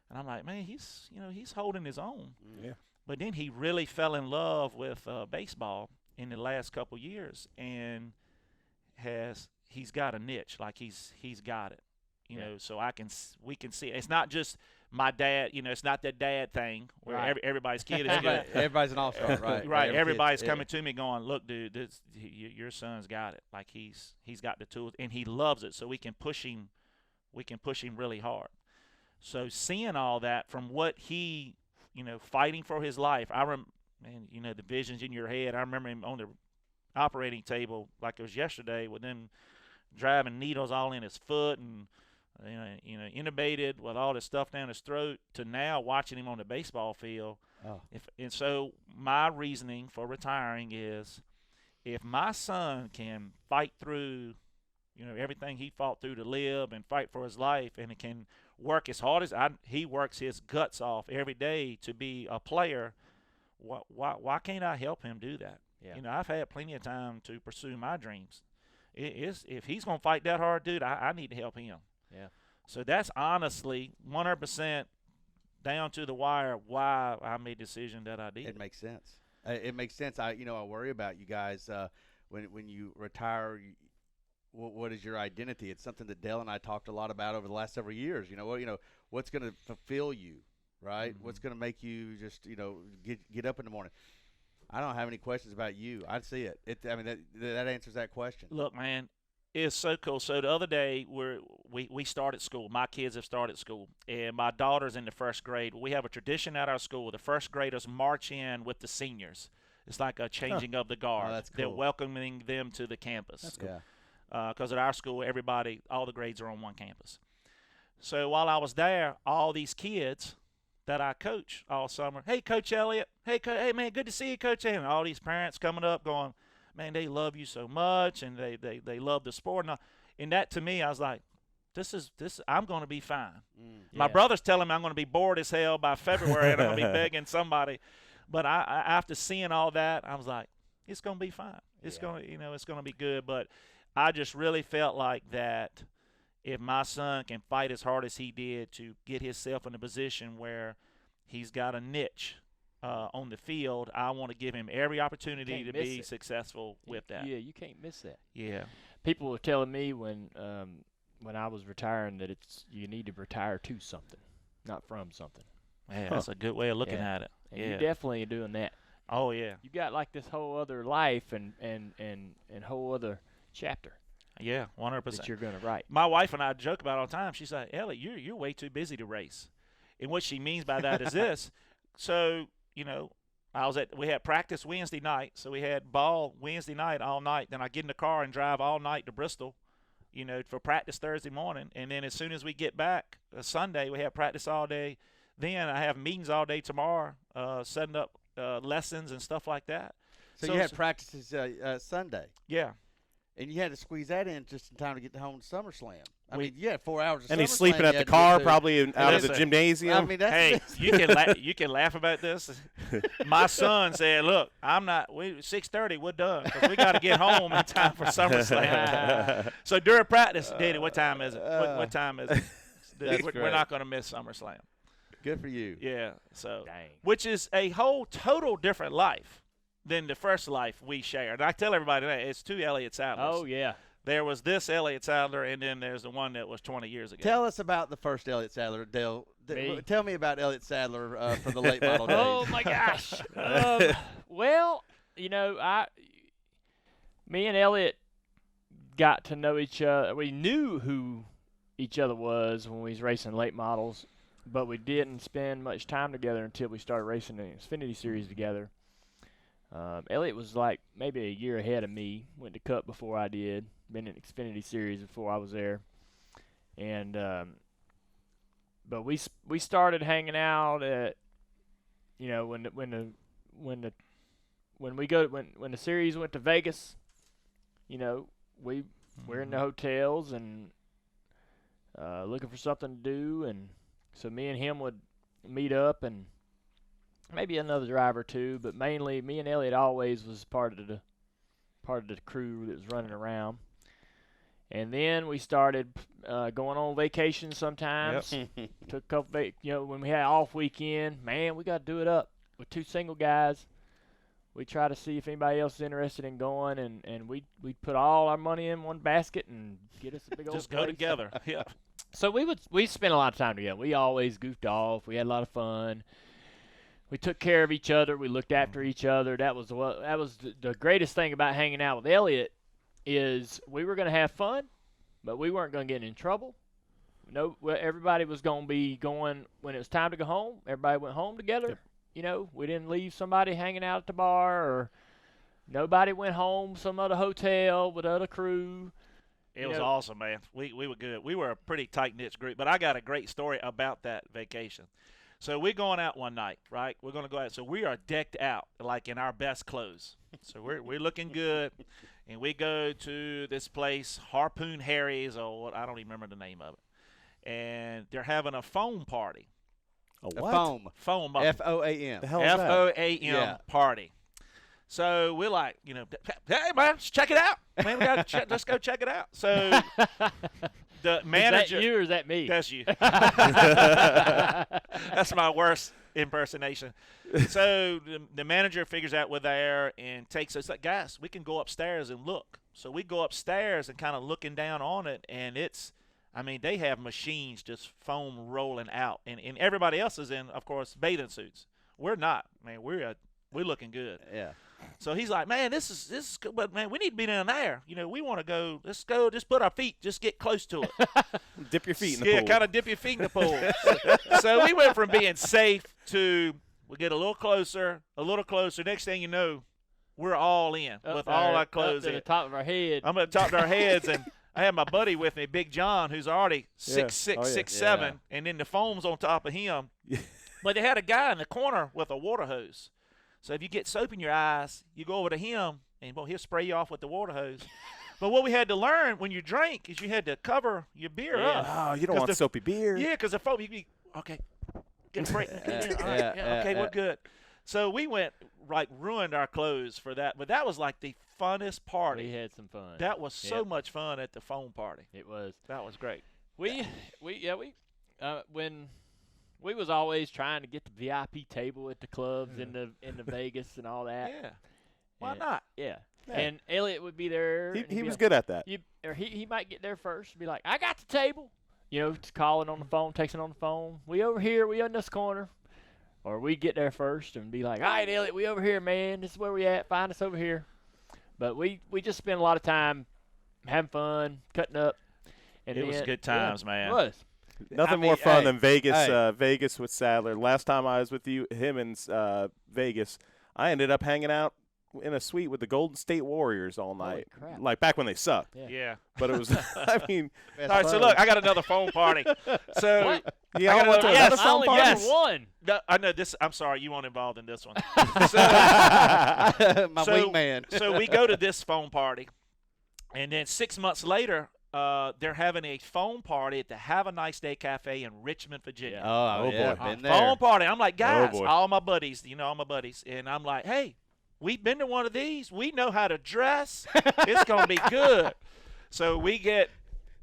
Speaker 4: And I'm like, man, he's holding his own.
Speaker 2: Yeah.
Speaker 4: But then he really fell in love with baseball in the last couple years, and he's got a niche. He's got it. So we can see it's not just my dad. It's not that dad thing where everybody's kid is good.
Speaker 3: Everybody's an all-star, right?
Speaker 4: Right. Everybody's coming to me going, look, dude, your son's got it. He's got the tools, and he loves it. So we can push him. We can push him really hard. So seeing all that from what he, fighting for his life, the visions in your head. I remember him on the operating table like it was yesterday with them driving needles all in his foot and intubated with all this stuff down his throat, to now watching him on the baseball field.
Speaker 3: Oh.
Speaker 4: And so my reasoning for retiring is, if my son can fight through, everything he fought through to live and fight for his life, and it can work as hard as he works his guts off every day to be a player, why can't I help him do that?
Speaker 1: Yeah.
Speaker 4: I've had plenty of time to pursue my dreams. If he's going to fight that hard, dude, I need to help him.
Speaker 1: Yeah.
Speaker 4: So that's honestly 100% down to the wire why I made the decision that I did.
Speaker 3: It makes sense. It makes sense. I worry about you guys when you retire. What is your identity? It's something that Dale and I talked a lot about over the last several years. What's going to fulfill you, right?
Speaker 4: Mm-hmm.
Speaker 3: What's going to make you just get up in the morning? I don't have any questions about you. I see it. That answers that question.
Speaker 4: Look, man, it's so cool. So the other day we started school. My kids have started school, and my daughter's in the 1st grade. We have a tradition at our school. The 1st graders march in with the seniors. It's like a changing of the guard.
Speaker 3: Oh, that's cool.
Speaker 4: They're welcoming them to the campus.
Speaker 3: That's cool.
Speaker 4: Yeah. Because at our school, all the grades are on one campus. So while I was there, all these kids that I coach all summer, hey, Coach Elliott, hey, man, good to see you, Coach. And all these parents coming up going, man, they love you so much, and they love the sport. And that, to me, I was like, this I'm going to be fine. My brother's telling me I'm going to be bored as hell by February, and I'm going to be begging somebody. But I after seeing all that, I was like, it's going to be fine. It's going to be good. But I just really felt like that if my son can fight as hard as he did to get himself in a position where he's got a niche on the field, I want to give him every opportunity to be successful with that.
Speaker 1: Yeah, you can't miss that.
Speaker 4: Yeah.
Speaker 1: People were telling me when I was retiring that you need to retire to something, not from something.
Speaker 4: Yeah, that's a good way of looking at it.
Speaker 1: And you definitely are doing that.
Speaker 4: Oh yeah.
Speaker 1: You got like this whole other life and whole other chapter.
Speaker 4: Yeah, 100%.
Speaker 1: That you're going to write.
Speaker 4: My wife and I joke about it all the time. She's like, Elliot, you're way too busy to race. And what she means by that is this. So, We had practice Wednesday night, so we had ball Wednesday night all night. Then I get in the car and drive all night to Bristol, for practice Thursday morning. And then as soon as we get back Sunday, we have practice all day. Then I have meetings all day tomorrow, setting up lessons and stuff like that.
Speaker 3: So you had practices Sunday.
Speaker 4: Yeah.
Speaker 3: And you had to squeeze that in just in time to get home to SummerSlam. I mean, you had 4 hours of
Speaker 2: And
Speaker 3: SummerSlam
Speaker 2: he's sleeping
Speaker 3: you
Speaker 2: at
Speaker 3: had
Speaker 2: the
Speaker 3: to
Speaker 2: car,
Speaker 3: get to.
Speaker 2: probably out of the gymnasium.
Speaker 3: I mean, that's
Speaker 4: Hey, you can laugh about this. My son said, "Look, I'm not. 6:30, we're done because we got to get home in time for SummerSlam." So during practice, Daddy, what time is it? What time is it? We're not going to miss SummerSlam.
Speaker 3: Good for you.
Speaker 4: Yeah. So,
Speaker 1: Dang.
Speaker 4: which is a whole total different life than the first life we shared. And I tell everybody that it's two Elliott Sadlers.
Speaker 1: Oh yeah.
Speaker 4: There was this Elliott Sadler, and then there's the one that was 20 years ago.
Speaker 3: Tell us about the first Elliott Sadler, Dale.
Speaker 1: Me?
Speaker 3: Tell me about Elliott Sadler for the late model days.
Speaker 1: Oh my gosh. Well, me and Elliott got to know each other. We knew who each other was when we was racing late models, but we didn't spend much time together until we started racing the Xfinity Series together. Elliott was like maybe a year ahead of me. Went to Cup before I did. Been in Xfinity Series before I was there, and but we started hanging out at when the series went to Vegas. We're in the hotels and looking for something to do, and so me and him would meet up and maybe another driver too, but mainly me and Elliott always was part of the crew that was running around. And then we started going on vacation sometimes.
Speaker 2: Yep.
Speaker 1: Took a couple, when we had off weekend, man, we got to do it up with two single guys. We try to see if anybody else is interested in going, and we put all our money in one basket and get us a big old
Speaker 4: Just go
Speaker 1: place.
Speaker 4: together. Yeah.
Speaker 1: So we spent a lot of time together. We always goofed off. We had a lot of fun. We took care of each other. We looked after each other. That was the greatest thing about hanging out with Elliott is we were going to have fun, but we weren't going to get in trouble. No, everybody was going to be going when it was time to go home. Everybody went home together. Yep. We didn't leave somebody hanging out at the bar, or nobody went home some other hotel with other crew.
Speaker 4: It was awesome, man. We were good. We were a pretty tight-knit group, but I got a great story about that vacation. So we're going out one night, right? We're going to go out. So we are decked out, like in our best clothes. So we're looking good, and we go to this place, Harpoon Harry's, or what, I don't even remember the name of it. And they're having a foam party.
Speaker 2: A
Speaker 3: A
Speaker 2: what?
Speaker 3: foam.
Speaker 4: Foam.
Speaker 3: F-O-A-M.
Speaker 2: The hell is that?
Speaker 4: F-O-A-M party. So we're like, hey, man, let's check it out. Man, let's go check it out. So the manager.
Speaker 1: Is that you or is that me?
Speaker 4: That's you. That's my worst impersonation. So the manager figures out we're there and takes us like, guys, we can go upstairs and look. So we go upstairs and kind of looking down on it, and they have machines just foam rolling out, and everybody else is in, of course, bathing suits. We're not, man. We're looking good.
Speaker 3: Yeah.
Speaker 4: So he's like, man, this is good, but man, we need to be down there. We want to go. Let's go. Just put our feet. Just get close to it.
Speaker 2: Dip your feet in the pool.
Speaker 4: Yeah, kind of dip your feet in the pool. So we went from being safe to we get a little closer. Next thing you know, we're all in with all our clothes
Speaker 1: up to
Speaker 4: in.
Speaker 1: the top of our head.
Speaker 4: I'm at the top of our heads, and I have my buddy with me, Big John, who's already 6'6", 6'7", and then the foam's on top of him. But they had a guy in the corner with a water hose. So if you get soap in your eyes, you go over to him, and he'll spray you off with the water hose. But what we had to learn when you drank is you had to cover your beer up.
Speaker 2: Oh, you don't want soapy beer.
Speaker 4: Yeah, because the foam, you'd be, okay, get a break. We're good. So we went, ruined our clothes for that. But that was like the funnest party.
Speaker 1: We had some fun.
Speaker 4: That was so much fun at the foam party.
Speaker 1: It was.
Speaker 4: That was great.
Speaker 1: When we was always trying to get the VIP table at the clubs in the Vegas and all that.
Speaker 4: Yeah. Why not?
Speaker 1: Yeah. And Elliott would be there.
Speaker 2: He was good at that.
Speaker 1: He might get there first and be like, I got the table. Calling on the phone, texting on the phone. We over here. We in this corner. Or we get there first and be like, all right, Elliott, we over here, man. This is where we at. Find us over here. But we just spent a lot of time having fun, cutting up. And
Speaker 4: it was good times, man.
Speaker 1: It was.
Speaker 2: Nothing more fun than Vegas. Vegas with Sadler. Last time I was with him in Vegas, I ended up hanging out in a suite with the Golden State Warriors all night.
Speaker 1: Holy crap.
Speaker 2: Like back when they sucked.
Speaker 4: Yeah.
Speaker 2: But it was, I mean.
Speaker 4: All right, so look, I got another phone party. So
Speaker 1: What?
Speaker 2: Yeah,
Speaker 4: I
Speaker 2: I went to
Speaker 4: yes,
Speaker 2: another
Speaker 1: I
Speaker 2: phone
Speaker 1: only
Speaker 2: party.
Speaker 1: been to one.
Speaker 4: no, I know this. I'm sorry, you weren't involved in this one.
Speaker 3: My wingman.
Speaker 4: So we go to this phone party, and then 6 months later, they're having a phone party at the Have a Nice Day Cafe in Richmond, Virginia.
Speaker 3: Oh, yeah,
Speaker 2: boy.
Speaker 3: been there.
Speaker 4: Phone party. I'm like, guys,
Speaker 2: boy.
Speaker 4: all my buddies, all my buddies. And I'm like, hey, we've been to one of these. We know how to dress. It's going to be good. So we get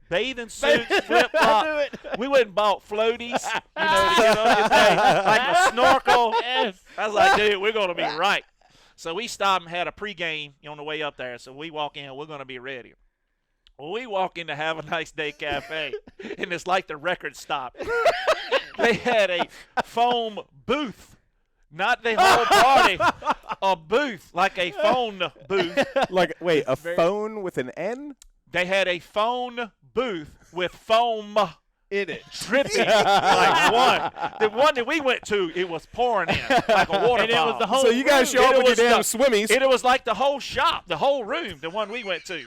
Speaker 4: bathing suits, flip-flops. We went and bought floaties, to get on your thing, like a snorkel.
Speaker 1: Yes.
Speaker 4: I was like, dude, we're going to be right. So we stopped and had a pregame on the way up there. So we walk in, we're going to be ready. Well, we walk in to Have a Nice Day Cafe, and it's like the record stopped. They had a foam booth, not the whole party, a booth, like a phone booth.
Speaker 2: Like, wait, a phone with an N?
Speaker 4: They had a phone booth with foam
Speaker 3: In it.
Speaker 4: dripping like one. The one that we went to, it was pouring in like a waterfall.
Speaker 1: And it was the whole
Speaker 2: So you guys
Speaker 1: room.
Speaker 2: show up
Speaker 4: It
Speaker 2: with your
Speaker 4: was
Speaker 2: damn swimmies.
Speaker 4: It was like the whole shop, the whole room, the one we went to.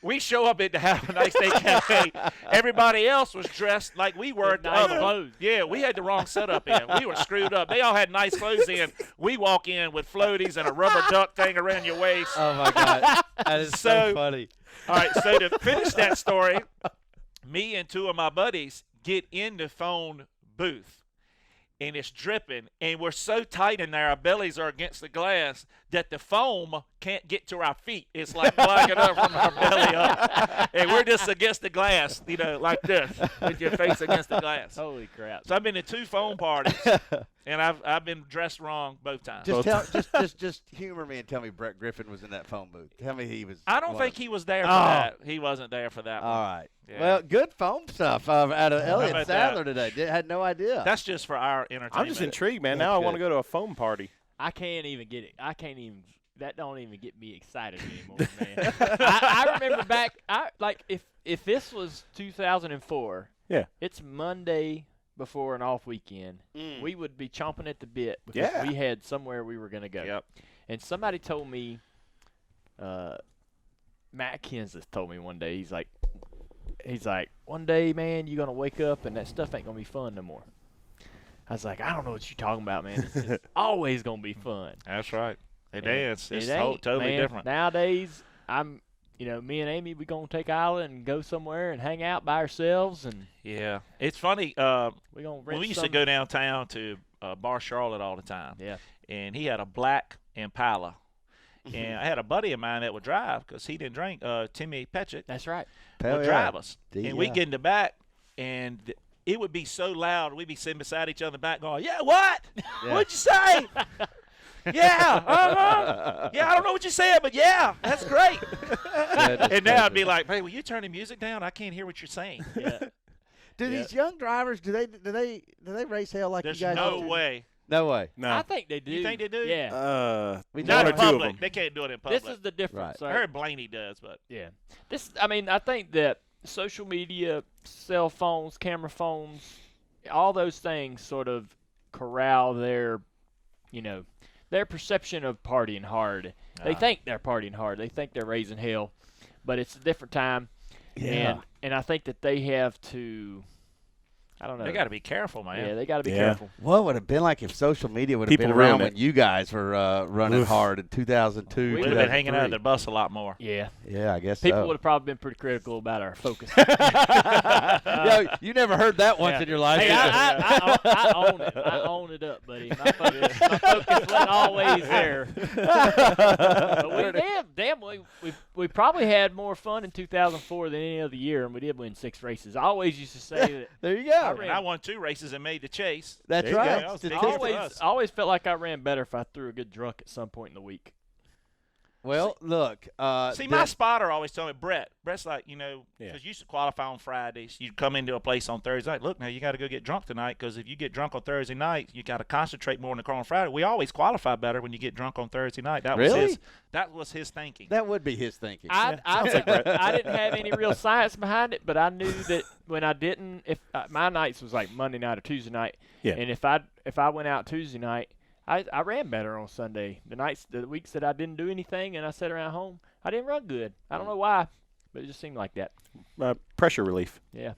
Speaker 4: We show up at the Have a Nice Day Cafe. Everybody else was dressed like we were at the
Speaker 1: Nice
Speaker 4: other.
Speaker 1: clothes.
Speaker 4: Yeah, we had the wrong setup in. We were screwed up. They all had nice clothes in. We walk in with floaties and a rubber duck thing around your waist.
Speaker 3: Oh, my God. That is so
Speaker 4: So-
Speaker 3: funny.
Speaker 4: All right, so to finish that story, me and two of my buddies get in the phone booth, and it's dripping, and we're so tight in there, our bellies are against the glass, that the foam can't get to our feet. It's like blacking up from our belly up, and we're just against the glass, like this, with your face against the glass.
Speaker 1: Holy crap.
Speaker 4: So I've been to two phone parties, and I've been dressed wrong both times.
Speaker 3: Just humor me and tell me Brett Griffin was in that phone booth. Tell me he was.
Speaker 4: I don't
Speaker 3: was.
Speaker 4: think he was there for
Speaker 3: Oh.
Speaker 4: that. He wasn't there for that one.
Speaker 3: All right.
Speaker 4: Yeah.
Speaker 3: Well, good phone stuff out of Elliott
Speaker 4: about
Speaker 3: Sadler today. Had no idea.
Speaker 4: That's just for our entertainment.
Speaker 2: I'm just intrigued, man.
Speaker 3: That's
Speaker 2: Now I
Speaker 3: good.
Speaker 2: want to go to a foam party.
Speaker 1: I can't even get it. That don't even get me excited anymore, man. I remember back, if this was 2004,
Speaker 2: Yeah.
Speaker 1: it's Monday before an off weekend,
Speaker 3: Mm.
Speaker 1: we would be chomping at the bit because
Speaker 2: Yeah.
Speaker 1: we had somewhere we were going to go.
Speaker 4: Yep.
Speaker 1: And somebody told me, Matt Kenseth told me one day, he's like, one day, man, you're going to wake up and that stuff ain't going to be fun no more. I was like, I don't know what you're talking about, man. It's always going to be fun.
Speaker 4: That's right. It
Speaker 1: And
Speaker 4: is. It's
Speaker 1: it ain't,
Speaker 4: totally
Speaker 1: man.
Speaker 4: different.
Speaker 1: Nowadays, me and Amy, we gonna take Island and go somewhere and hang out by ourselves, and
Speaker 4: Yeah. It's funny.
Speaker 1: we gonna rent
Speaker 4: We used to
Speaker 1: some-
Speaker 4: go downtown to Bar Charlotte all the time.
Speaker 1: Yeah.
Speaker 4: And he had a black Impala. And I had a buddy of mine that would drive because he didn't drink. Timmy Petchett
Speaker 1: That's right.
Speaker 3: Hell
Speaker 4: would
Speaker 3: yeah.
Speaker 4: drive us.
Speaker 3: D-
Speaker 4: And we
Speaker 3: yeah.
Speaker 4: get in the back, and it would be so loud. We'd be sitting beside each other in the back going, yeah, what?
Speaker 3: Yeah.
Speaker 4: What'd you say? Yeah, yeah, I don't know what you said, but yeah, that's great. And now I'd be like, hey, will you turn the music down? I can't hear what you're saying.
Speaker 1: Yeah.
Speaker 3: Do these young drivers do they race hell like
Speaker 4: There's
Speaker 3: you guys?
Speaker 4: no
Speaker 3: do?
Speaker 4: way.
Speaker 3: No way.
Speaker 2: No.
Speaker 1: I think they do.
Speaker 4: You think they do?
Speaker 1: Yeah.
Speaker 3: We
Speaker 4: Not
Speaker 2: one or
Speaker 4: in
Speaker 2: two of
Speaker 4: public.
Speaker 2: them.
Speaker 4: They can't do it in public.
Speaker 1: This is the difference.
Speaker 3: Right.
Speaker 4: I
Speaker 1: Right?
Speaker 4: heard Blaney does, but
Speaker 1: Yeah. I think that social media, cell phones, camera phones, all those things sort of corral their perception of partying hard. They think they're partying hard. They think they're raising hell, but it's a different time.
Speaker 3: Yeah.
Speaker 1: And I think that they have to, I don't know.
Speaker 4: they got to be careful, man.
Speaker 1: Yeah, they got to be
Speaker 2: Yeah.
Speaker 1: careful.
Speaker 3: What would it have been like if social media would have
Speaker 2: People
Speaker 3: been around
Speaker 2: ruin
Speaker 3: when
Speaker 2: it.
Speaker 3: you guys were running
Speaker 2: Oof.
Speaker 3: hard in 2002?
Speaker 4: We'd have been hanging out of
Speaker 3: 2003?
Speaker 4: their bus a lot more.
Speaker 1: Yeah.
Speaker 3: Yeah, I guess
Speaker 1: People
Speaker 3: so.
Speaker 1: would have probably been pretty critical about our focus.
Speaker 3: Yeah, you never heard that once
Speaker 1: Yeah.
Speaker 3: in your life.
Speaker 1: Hey, I own it. I own it up, buddy. My focus wasn't always there. But we probably had more fun in 2004 than any other year, and we did win 6 races. I always used to say that.
Speaker 3: There you go.
Speaker 4: And I won 2 races and made the chase.
Speaker 3: That's
Speaker 2: There you
Speaker 3: right.
Speaker 2: go.
Speaker 4: That was
Speaker 3: Statistics.
Speaker 4: big for
Speaker 1: I
Speaker 4: us.
Speaker 1: always felt like I ran better if I threw a good drunk at some point in the week.
Speaker 3: Well, look.
Speaker 4: See, my spotter always told me, Brett's like, because
Speaker 2: Yeah.
Speaker 4: you used to qualify on Fridays. You come into a place on Thursday night. Look, now you got to go get drunk tonight because if you get drunk on Thursday night, you got to concentrate more in the car on Friday. We always qualify better when you get drunk on Thursday night. That
Speaker 3: Really?
Speaker 4: was his thinking.
Speaker 3: That would be his thinking.
Speaker 1: I didn't have any real science behind it, but I knew that when I didn't, if my nights was like Monday night or Tuesday night,
Speaker 2: Yeah.
Speaker 1: and if I went out Tuesday night, I ran better on Sunday. The weeks that I didn't do anything and I sat around home, I didn't run good. I don't know why, but it just seemed like that.
Speaker 2: Pressure relief.
Speaker 1: Yeah.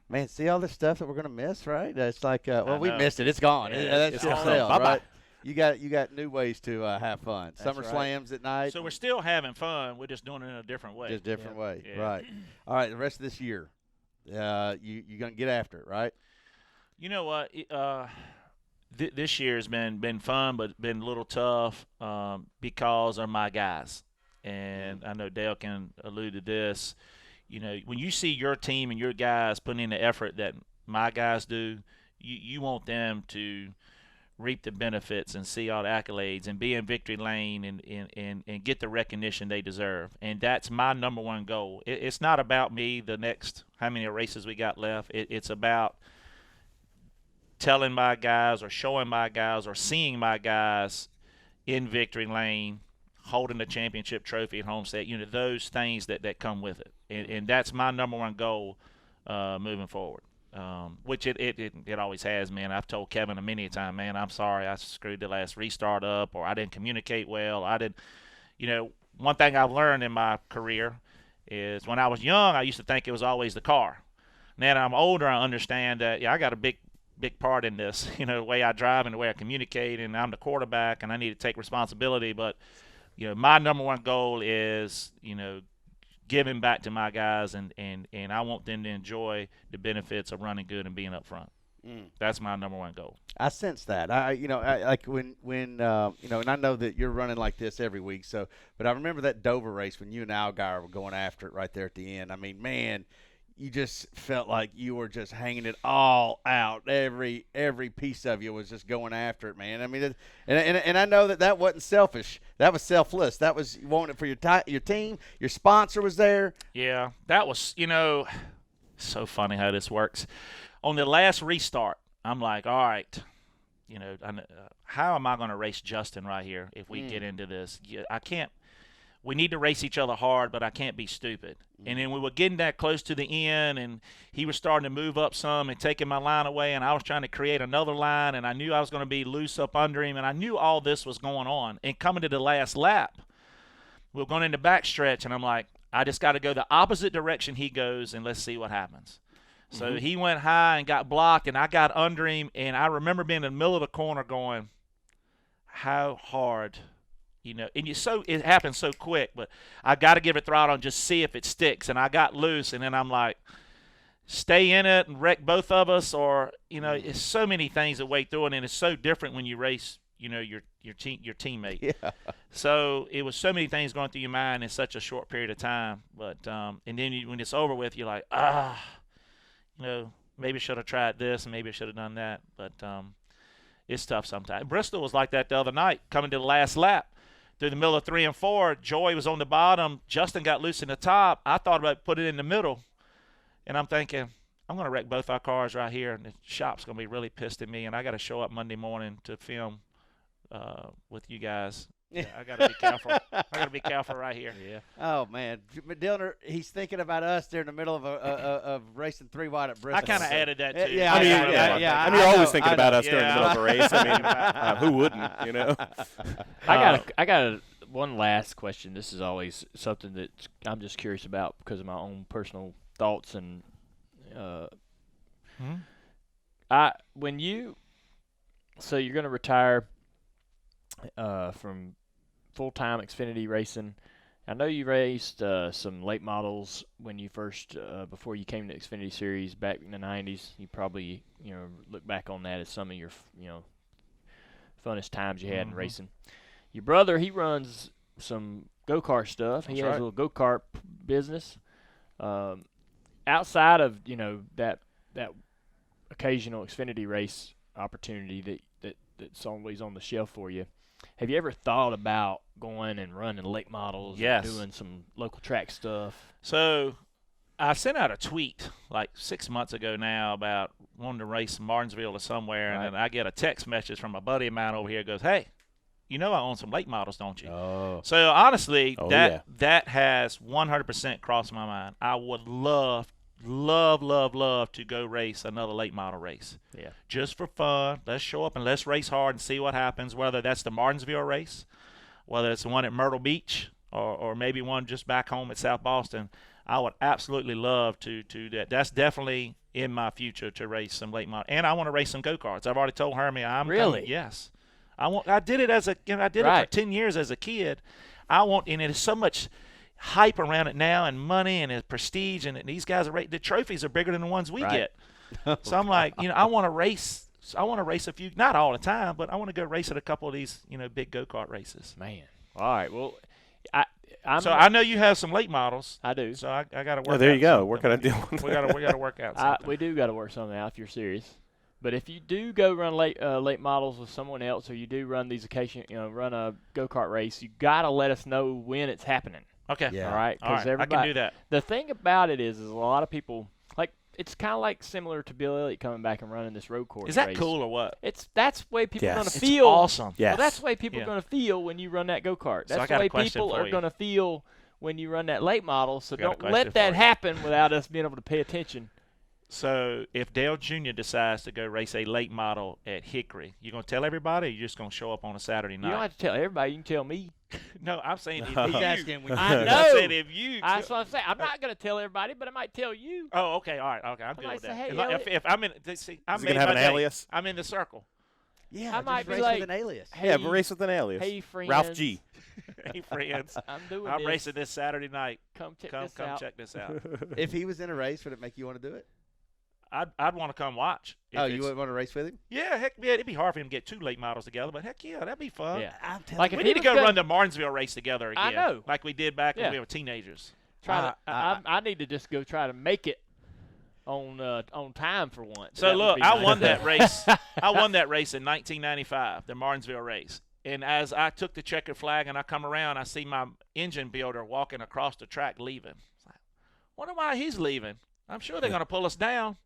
Speaker 3: Man, see all this stuff that we're gonna miss, right? It's like, we
Speaker 4: know.
Speaker 3: missed it. It's gone.
Speaker 4: Yeah,
Speaker 3: That's
Speaker 4: it's
Speaker 3: just
Speaker 4: gone.
Speaker 3: sales,
Speaker 4: Bye-bye.
Speaker 3: right? You got new ways to have fun. Summer
Speaker 1: right.
Speaker 3: slams at night.
Speaker 4: So we're still having fun. We're just doing it in a different way.
Speaker 3: just different way,
Speaker 4: Yeah.
Speaker 3: right? All right, the rest of this year, you gonna get after it, right?
Speaker 4: You know what? This year has been fun, but been a little tough because of my guys. And I know Dale can allude to this. You know, when you see your team and your guys putting in the effort that my guys do, you want them to reap the benefits and see all the accolades and be in victory lane and get the recognition they deserve. And that's my number one goal. It's not about me, the next how many races we got left. It's about telling my guys or showing my guys or seeing my guys in victory lane holding the championship trophy at Homestead, you know, those things that come with it. And that's my number one goal moving forward, which it always has, man. I've told Kevin many a time, man, I'm sorry I screwed the last restart up, or I didn't communicate well. You know, one thing I've learned in my career is when I was young, I used to think it was always the car. Now that I'm older, I understand that, I got a big part in this, you know, the way I drive and the way I communicate, and I'm the quarterback and I need to take responsibility. But, you know, my number one goal is, you know, giving back to my guys, and I want them to enjoy the benefits of running good and being up front. That's my number one goal.
Speaker 3: I sense that. I like when you know, and I know that you're running like this every week. So, but I remember that Dover race when you and Algar were going after it right there at the end. I mean, man, you just felt like you were just hanging it all out. Every piece of you was just going after it, man. I mean, and I know that wasn't selfish. That was selfless. That was you wanted it for your team. Your sponsor was there.
Speaker 4: Yeah, that was, you know, so funny how this works. On the last restart, I'm like, all right, you know, how am I going to race Justin right here if we get into this? I can't. We need to race each other hard, but I can't be stupid. And then we were getting that close to the end, and he was starting to move up some and taking my line away, and I was trying to create another line, and I knew I was going to be loose up under him, and I knew all this was going on. And coming to the last lap, we were going into backstretch, and I'm like, I just got to go the opposite direction he goes, and let's see what happens. So he went high and got blocked, and I got under him, and I remember being in the middle of the corner going, how hard – you know, and it happens so quick, but I got to give it throttle and just see if it sticks. And I got loose, and then I'm like, stay in it and wreck both of us, or, you know, it's so many things that weigh through it, and it's so different when you race, you know, your teammate.
Speaker 3: Yeah.
Speaker 4: So it was so many things going through your mind in such a short period of time. But and then when it's over with, you're like, you know, maybe I should have tried this, and maybe I should have done that. But it's tough sometimes. Bristol was like that the other night, coming to the last lap. Through the middle of 3 and 4, Joy was on the bottom. Justin got loose in the top. I thought about putting it in the middle. And I'm thinking, I'm going to wreck both our cars right here, and the shop's going to be really pissed at me, and I got to show up Monday morning to film with you guys. Yeah, I got to be careful. I got to be careful right here.
Speaker 1: Yeah.
Speaker 3: Oh man, Dillner, he's thinking about us there in the middle of racing 3 wide at Bristol.
Speaker 4: I kind of added that too.
Speaker 3: Yeah,
Speaker 2: I mean,
Speaker 3: yeah.
Speaker 2: you're always thinking about us
Speaker 4: Yeah.
Speaker 2: during the middle of a race. I mean, who wouldn't, you know?
Speaker 1: I got one last question. This is always something that I'm just curious about because of my own personal thoughts and so you're going to retire from full-time Xfinity racing. I know you raced some late models when you first before you came to Xfinity Series back in the 90s. You probably look back on that as some of your funnest times you had in racing. Your brother, he runs some go-kart stuff. He has a little go-kart business. Outside of that occasional Xfinity race opportunity that's always on the shelf for you, have you ever thought about going and running late models?
Speaker 4: Yes.
Speaker 1: And doing some local track stuff?
Speaker 4: So I sent out a tweet like 6 months ago now about wanting to race Martinsville or somewhere, and then I get a text message from a buddy of mine over here. Goes, hey, I own some late models, don't you?
Speaker 3: Oh.
Speaker 4: So honestly, that has 100% crossed my mind. I would love love to go race another late model race.
Speaker 1: Yeah.
Speaker 4: Just for fun. Let's show up and let's race hard and see what happens, whether that's the Martinsville race, whether it's the one at Myrtle Beach, or maybe one just back home at South Boston. I would absolutely love to do that. That's definitely in my future to race some late model. And I want to race some go-karts. I've already told Hermie I'm
Speaker 1: Really?
Speaker 4: coming. Yes. I did it as a I did it for 10 years as a kid. And there's so much hype around it now, and money and prestige, and these guys the trophies are bigger than the ones we get. So I'm like, I want to race a few, not all the time, but I want to go race at a couple of these, big go-kart races.
Speaker 1: Man. All right. Well,
Speaker 4: I know you have some late models.
Speaker 1: I do.
Speaker 4: So I got to work.
Speaker 2: Oh, there
Speaker 4: out
Speaker 2: you go.
Speaker 4: something.
Speaker 2: Work on a deal.
Speaker 4: We got to work out something.
Speaker 1: We do got to work something out if you're serious. But if you do go run late models with someone else, or you do run these run a go-kart race, you got to let us know when it's happening.
Speaker 4: Okay.
Speaker 3: Yeah.
Speaker 1: All right.
Speaker 4: All right. I can do that.
Speaker 1: The thing about it is a lot of people it's kind of like similar to Bill Elliott coming back and running this road course.
Speaker 4: Is that
Speaker 1: race.
Speaker 4: cool or what?
Speaker 1: That's the way people are going to
Speaker 4: It's
Speaker 1: feel.
Speaker 4: awesome.
Speaker 2: Yes.
Speaker 1: Well, that's the way people are going to feel when you run that go-kart.
Speaker 4: So
Speaker 1: That's
Speaker 4: I got
Speaker 1: the
Speaker 4: a
Speaker 1: way
Speaker 4: question
Speaker 1: people
Speaker 4: for
Speaker 1: are
Speaker 4: you.
Speaker 1: going to feel when you run that late model. So
Speaker 4: I got a
Speaker 1: don't
Speaker 4: question
Speaker 1: let that
Speaker 4: for you.
Speaker 1: happen without us being able to pay attention.
Speaker 4: So if Dale Jr. decides to go race a late model at Hickory, you going to tell everybody, or you just going to show up on a Saturday night?
Speaker 1: You don't have to tell everybody. You can tell me.
Speaker 4: No, I'm saying if
Speaker 3: He's
Speaker 4: you.
Speaker 3: asking when
Speaker 1: I
Speaker 3: you
Speaker 1: know.
Speaker 4: I said if you.
Speaker 1: That's what I'm saying. I'm not going to tell everybody, but I might tell you.
Speaker 4: Oh, okay, all right, okay, I'm good
Speaker 1: might
Speaker 4: with
Speaker 1: say,
Speaker 4: that.
Speaker 1: hey,
Speaker 4: If
Speaker 1: Elliot.
Speaker 4: if I'm in, see, I
Speaker 2: Is he
Speaker 4: made
Speaker 2: gonna have
Speaker 4: my
Speaker 2: an
Speaker 4: day.
Speaker 2: alias?
Speaker 4: I'm in the circle.
Speaker 3: Yeah,
Speaker 1: I might
Speaker 3: just
Speaker 1: be
Speaker 3: race
Speaker 1: like,
Speaker 3: with an alias.
Speaker 1: Hey,
Speaker 2: Yeah, but race with an alias.
Speaker 1: Hey, friends.
Speaker 2: Ralph G.
Speaker 4: Hey, friends,
Speaker 1: I'm doing
Speaker 4: I'm
Speaker 1: this.
Speaker 4: racing this Saturday night.
Speaker 1: Come check
Speaker 4: Come
Speaker 1: this out.
Speaker 4: check this out.
Speaker 3: If he was in a race, would it make you want to do it?
Speaker 4: I'd want to come watch. If
Speaker 3: You
Speaker 4: it's-
Speaker 3: wouldn't want to race with him?
Speaker 4: Yeah, heck yeah, it'd be hard for him to get two late models together, but heck yeah, that'd be fun.
Speaker 1: Yeah.
Speaker 3: I'm telling
Speaker 1: Like
Speaker 3: you.
Speaker 1: if
Speaker 4: We
Speaker 1: he
Speaker 4: need to
Speaker 1: was
Speaker 4: go
Speaker 1: gonna-
Speaker 4: run the Martinsville race together again.
Speaker 1: I know.
Speaker 4: Like we did back
Speaker 1: Yeah.
Speaker 4: when we were teenagers.
Speaker 1: I need to just go try to make it on time for once.
Speaker 4: So
Speaker 1: That would
Speaker 4: look,
Speaker 1: be
Speaker 4: I
Speaker 1: nice.
Speaker 4: won that race. I won that race in 1995, the Martinsville race. And as I took the checkered flag and I come around, I see my engine builder walking across the track leaving. It's like, wonder why he's leaving. I'm sure they're going to pull us down.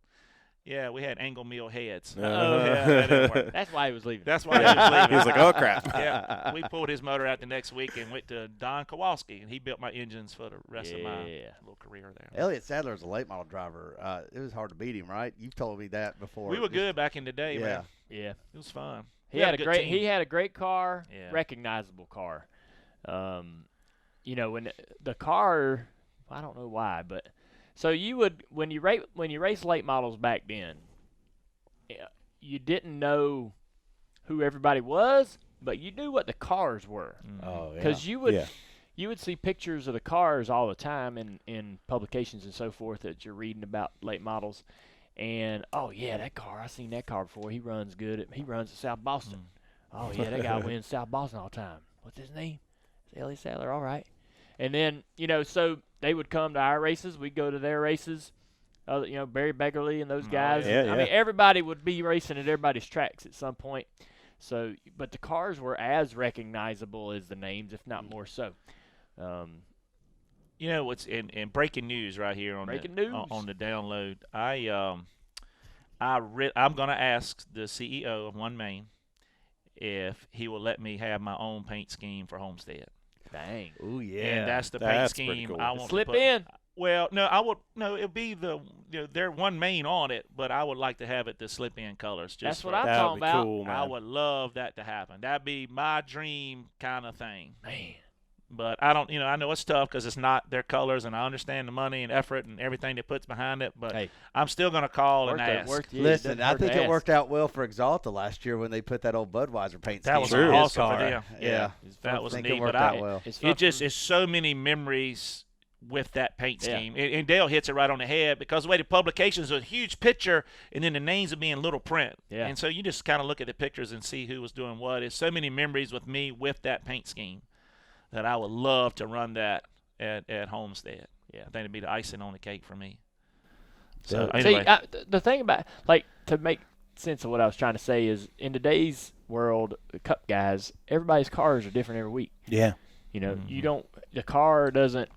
Speaker 4: Yeah, we had angle mill heads. Oh, yeah, that didn't work.
Speaker 1: That's why he was leaving.
Speaker 4: That's why he was leaving.
Speaker 2: He was like, oh, crap.
Speaker 4: Yeah, we pulled his motor out the next week and went to Don Kowalski, and he built my engines for the rest of my little career there.
Speaker 3: Elliott Sadler is a late model driver. It was hard to beat him, right? You've told me that before.
Speaker 4: We were good back in the day,
Speaker 3: Yeah.
Speaker 4: man.
Speaker 1: Yeah.
Speaker 4: It was fun.
Speaker 1: He
Speaker 4: We
Speaker 1: had a
Speaker 4: good
Speaker 1: great.
Speaker 4: team.
Speaker 1: He had a great car,
Speaker 4: Yeah.
Speaker 1: recognizable car. When the car, I don't know why, but so you would when you race late models back then, you didn't know who everybody was, but you knew what the cars were
Speaker 3: Oh, yeah.
Speaker 1: because you would.
Speaker 2: Yeah.
Speaker 1: You would see pictures of the cars all the time in publications and so forth that you're reading about late models. And, oh, yeah, that car, I've seen that car before. He runs good. He runs at South Boston. Oh, yeah, that guy wins South Boston all the time. What's his name? It's Elliott Sadler. All right. And then, so they would come to our races. We'd go to their races. Barry Beggerly and those guys.
Speaker 2: yeah.
Speaker 1: I mean, everybody would be racing at everybody's tracks at some point. So, but the cars were as recognizable as the names, if not more so.
Speaker 4: What's in breaking news right here on
Speaker 1: Breaking
Speaker 4: the
Speaker 1: news.
Speaker 4: on the download. I'm going to ask the CEO of One Main if he will let me have my own paint scheme for Homestead.
Speaker 1: Dang.
Speaker 3: Oh, yeah.
Speaker 4: And that's the paint
Speaker 2: That's pretty
Speaker 4: scheme
Speaker 2: cool.
Speaker 4: I want
Speaker 1: Slip
Speaker 4: to put.
Speaker 1: in.
Speaker 4: Well, no, I would no. It'll be they're One Main on it, but I would like to have it the slip-in colors. Just
Speaker 1: That's what
Speaker 4: for-
Speaker 1: I'm
Speaker 2: That'd
Speaker 1: talking
Speaker 2: be
Speaker 1: about.
Speaker 2: cool, man.
Speaker 4: I would love that to happen. That'd be my dream kind of thing.
Speaker 1: Man.
Speaker 4: But I don't, I know it's tough because it's not their colors, and I understand the money and effort and everything that puts behind it. But
Speaker 3: Hey.
Speaker 4: I'm still going to call and
Speaker 1: Worth it,
Speaker 4: ask.
Speaker 1: yeah, it
Speaker 3: Listen,
Speaker 1: doesn't
Speaker 3: I
Speaker 1: hurt to
Speaker 3: think it
Speaker 1: ask.
Speaker 3: worked out well for Exalta last year when they put that old Budweiser paint
Speaker 4: That
Speaker 3: scheme
Speaker 4: was
Speaker 3: on his
Speaker 4: awesome for
Speaker 3: car.
Speaker 4: them.
Speaker 3: Yeah.
Speaker 4: That was
Speaker 3: I think
Speaker 4: neat.
Speaker 3: it worked
Speaker 4: But
Speaker 3: out well.
Speaker 1: It's fun
Speaker 4: it just
Speaker 1: for-
Speaker 4: is so many memories with that paint
Speaker 1: Yeah.
Speaker 4: scheme. And Dale hits it right on the head because the way the publications are a huge picture and then the names are being little print.
Speaker 1: Yeah.
Speaker 4: And so you just kind of look at the pictures and see who was doing what. There's so many memories with me with that paint scheme that I would love to run that at Homestead. Yeah, I think it'd be the icing on the cake for me. So anyway,
Speaker 1: See, the thing about, to make sense of what I was trying to say is in today's world, the Cup guys, everybody's cars are different every week.
Speaker 2: Yeah.
Speaker 1: The car doesn't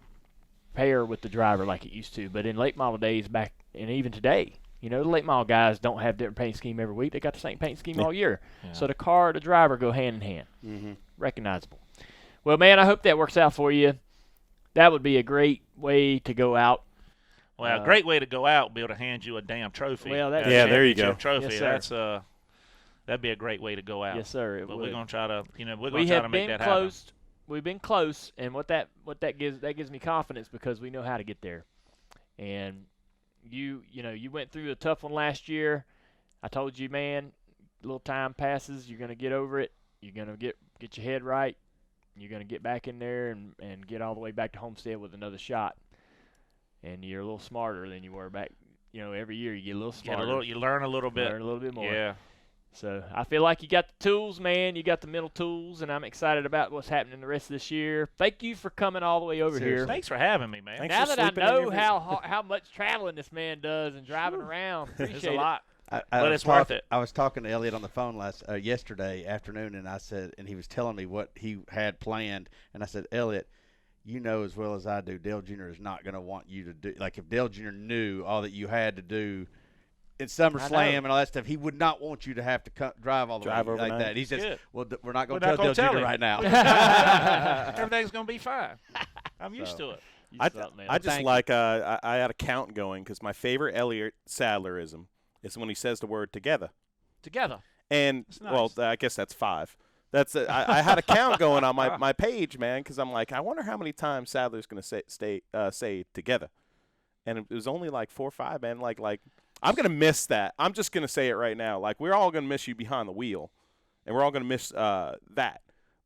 Speaker 1: pair with the driver like it used to. But in late model days back, and even today, the late model guys don't have different paint scheme every week. They got the same paint scheme all year.
Speaker 4: Yeah.
Speaker 1: So the car, the driver go hand in hand.
Speaker 2: Mm-hmm.
Speaker 1: Recognizable. Well, man, I hope that works out for you. That would be a great way to go out.
Speaker 4: Well, a great way to go out would be able to hand you a damn trophy.
Speaker 1: Well,
Speaker 2: there you go.
Speaker 4: Trophy.
Speaker 1: Yes, sir.
Speaker 4: That'd be a great way to go out.
Speaker 1: Yes, sir.
Speaker 4: But we're gonna try to,
Speaker 1: been
Speaker 4: make that
Speaker 1: close.
Speaker 4: happen.
Speaker 1: We've been close, and what that gives me confidence because we know how to get there. And you went through a tough one last year. I told you, man, a little time passes, you're gonna get over it. You're gonna get your head right. You're gonna get back in there and get all the way back to Homestead with another shot. And you're a little smarter than you were back. Every year you get a little smarter.
Speaker 4: You learn a little bit.
Speaker 1: Learn a little bit more.
Speaker 4: Yeah.
Speaker 1: So I feel like you got the tools, man. You got the mental tools, and I'm excited about what's happening the rest of this year. Thank you for coming all the way over here.
Speaker 4: Thanks for having me, man.
Speaker 2: Thanks
Speaker 1: now
Speaker 2: for
Speaker 1: that I
Speaker 2: sleeping in
Speaker 1: know
Speaker 2: your
Speaker 1: how much traveling this man does and driving around, appreciate
Speaker 4: It's a lot.
Speaker 3: But
Speaker 4: it's worth it.
Speaker 3: I was talking to Elliott on the phone yesterday afternoon, and he was telling me what he had planned, and I said, Elliott, you know as well as I do, Dale Jr. is not going to want you to do, like if Dale Jr. knew all that you had to do in SummerSlam and all that stuff, he would not want you to have to drive all the way
Speaker 2: overnight.
Speaker 3: like that. He says,
Speaker 4: Good.
Speaker 3: well, we're not going to tell Dale Jr.
Speaker 4: him.
Speaker 3: right now.
Speaker 4: Everything's gonna be fine. I'm used to it.
Speaker 2: I just like I had a count going because my favorite Elliott Sadlerism is when he says the word together.
Speaker 4: Together.
Speaker 2: And
Speaker 4: That's nice.
Speaker 2: well, I guess that's 5. That's I had a count going on my page, man, because I'm like, I wonder how many times Sadler's going to say together, and it was only like 4 or 5, man. Like I'm going to miss that. I'm just going to say it right now. Like we're all going to miss you behind the wheel, and we're all going to miss that.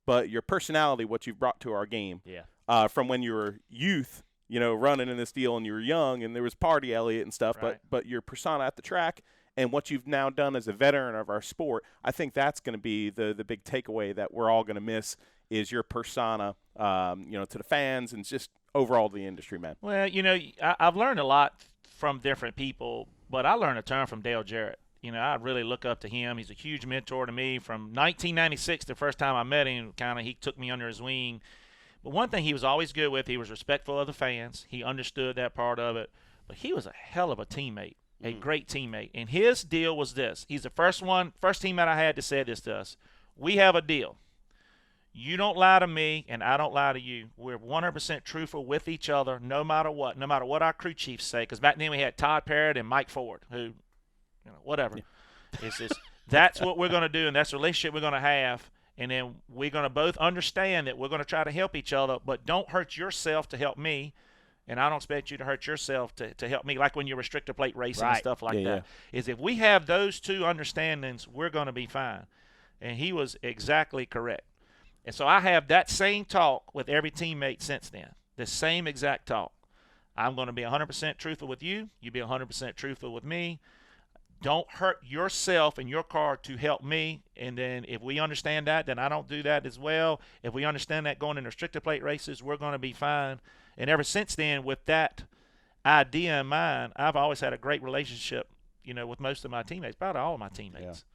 Speaker 2: But your personality, what you've brought to our game, from when you were youth, running in this deal, and you were young, and there was party Elliott and stuff.
Speaker 4: Right.
Speaker 2: But your persona at the track. And what you've now done as a veteran of our sport, I think that's going to be the big takeaway that we're all going to miss is your persona, to the fans and just overall to the industry, man.
Speaker 4: Well, I've learned a lot from different people, but I learned a ton from Dale Jarrett. I really look up to him. He's a huge mentor to me. From 1996, the first time I met him, he took me under his wing. But one thing he was always good with, he was respectful of the fans. He understood that part of it. But he was a hell of a teammate. A great teammate. And his deal was this. He's the first teammate I had to say this to us. We have a deal. You don't lie to me, and I don't lie to you. We're 100% truthful with each other no matter what our crew chiefs say. Because back then we had Todd Parrott and Mike Ford, who, whatever. Yeah. It's just, that's what we're going to do, and that's the relationship we're going to have. And then we're going to both understand that we're going to try to help each other, but don't hurt yourself to help me. And I don't expect you to hurt yourself to help me, like when you're restrictor plate racing and stuff like that. Yeah. Is if we have those two understandings, we're going to be fine. And he was exactly correct. And so I have that same talk with every teammate since then, the same exact talk. I'm going to be 100% truthful with you. You be 100% truthful with me. Don't hurt yourself and your car to help me. And then if we understand that, then I don't do that as well. If we understand that going in restrictor plate races, we're going to be fine. And ever since then, with that idea in mind, I've always had a great relationship, with most of my teammates, about all of my teammates.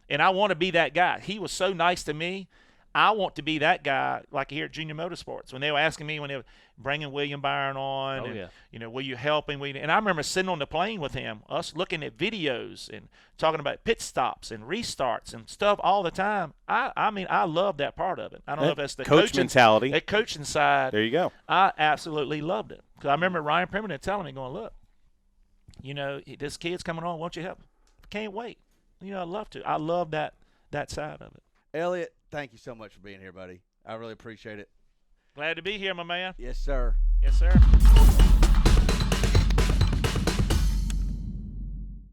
Speaker 4: Yeah. And I want to be that guy. He was so nice to me. I want to be that guy, like here at Junior Motorsports, when they were asking me when they were bringing William Byron on, will you help him? And I remember sitting on the plane with him, us looking at videos and talking about pit stops and restarts and stuff all the time. I love that part of it. I don't know if that's the
Speaker 2: coach mentality.
Speaker 4: That coaching side.
Speaker 2: There you go.
Speaker 4: I absolutely loved it. Because I remember Ryan Pemberton telling me, going, look, this kid's coming on. Won't you help him? Can't wait. I'd love to. I love that side of it.
Speaker 3: Elliott, thank you so much for being here, buddy. I really appreciate it.
Speaker 4: Glad to be here, my man.
Speaker 3: Yes, sir.
Speaker 4: Yes, sir.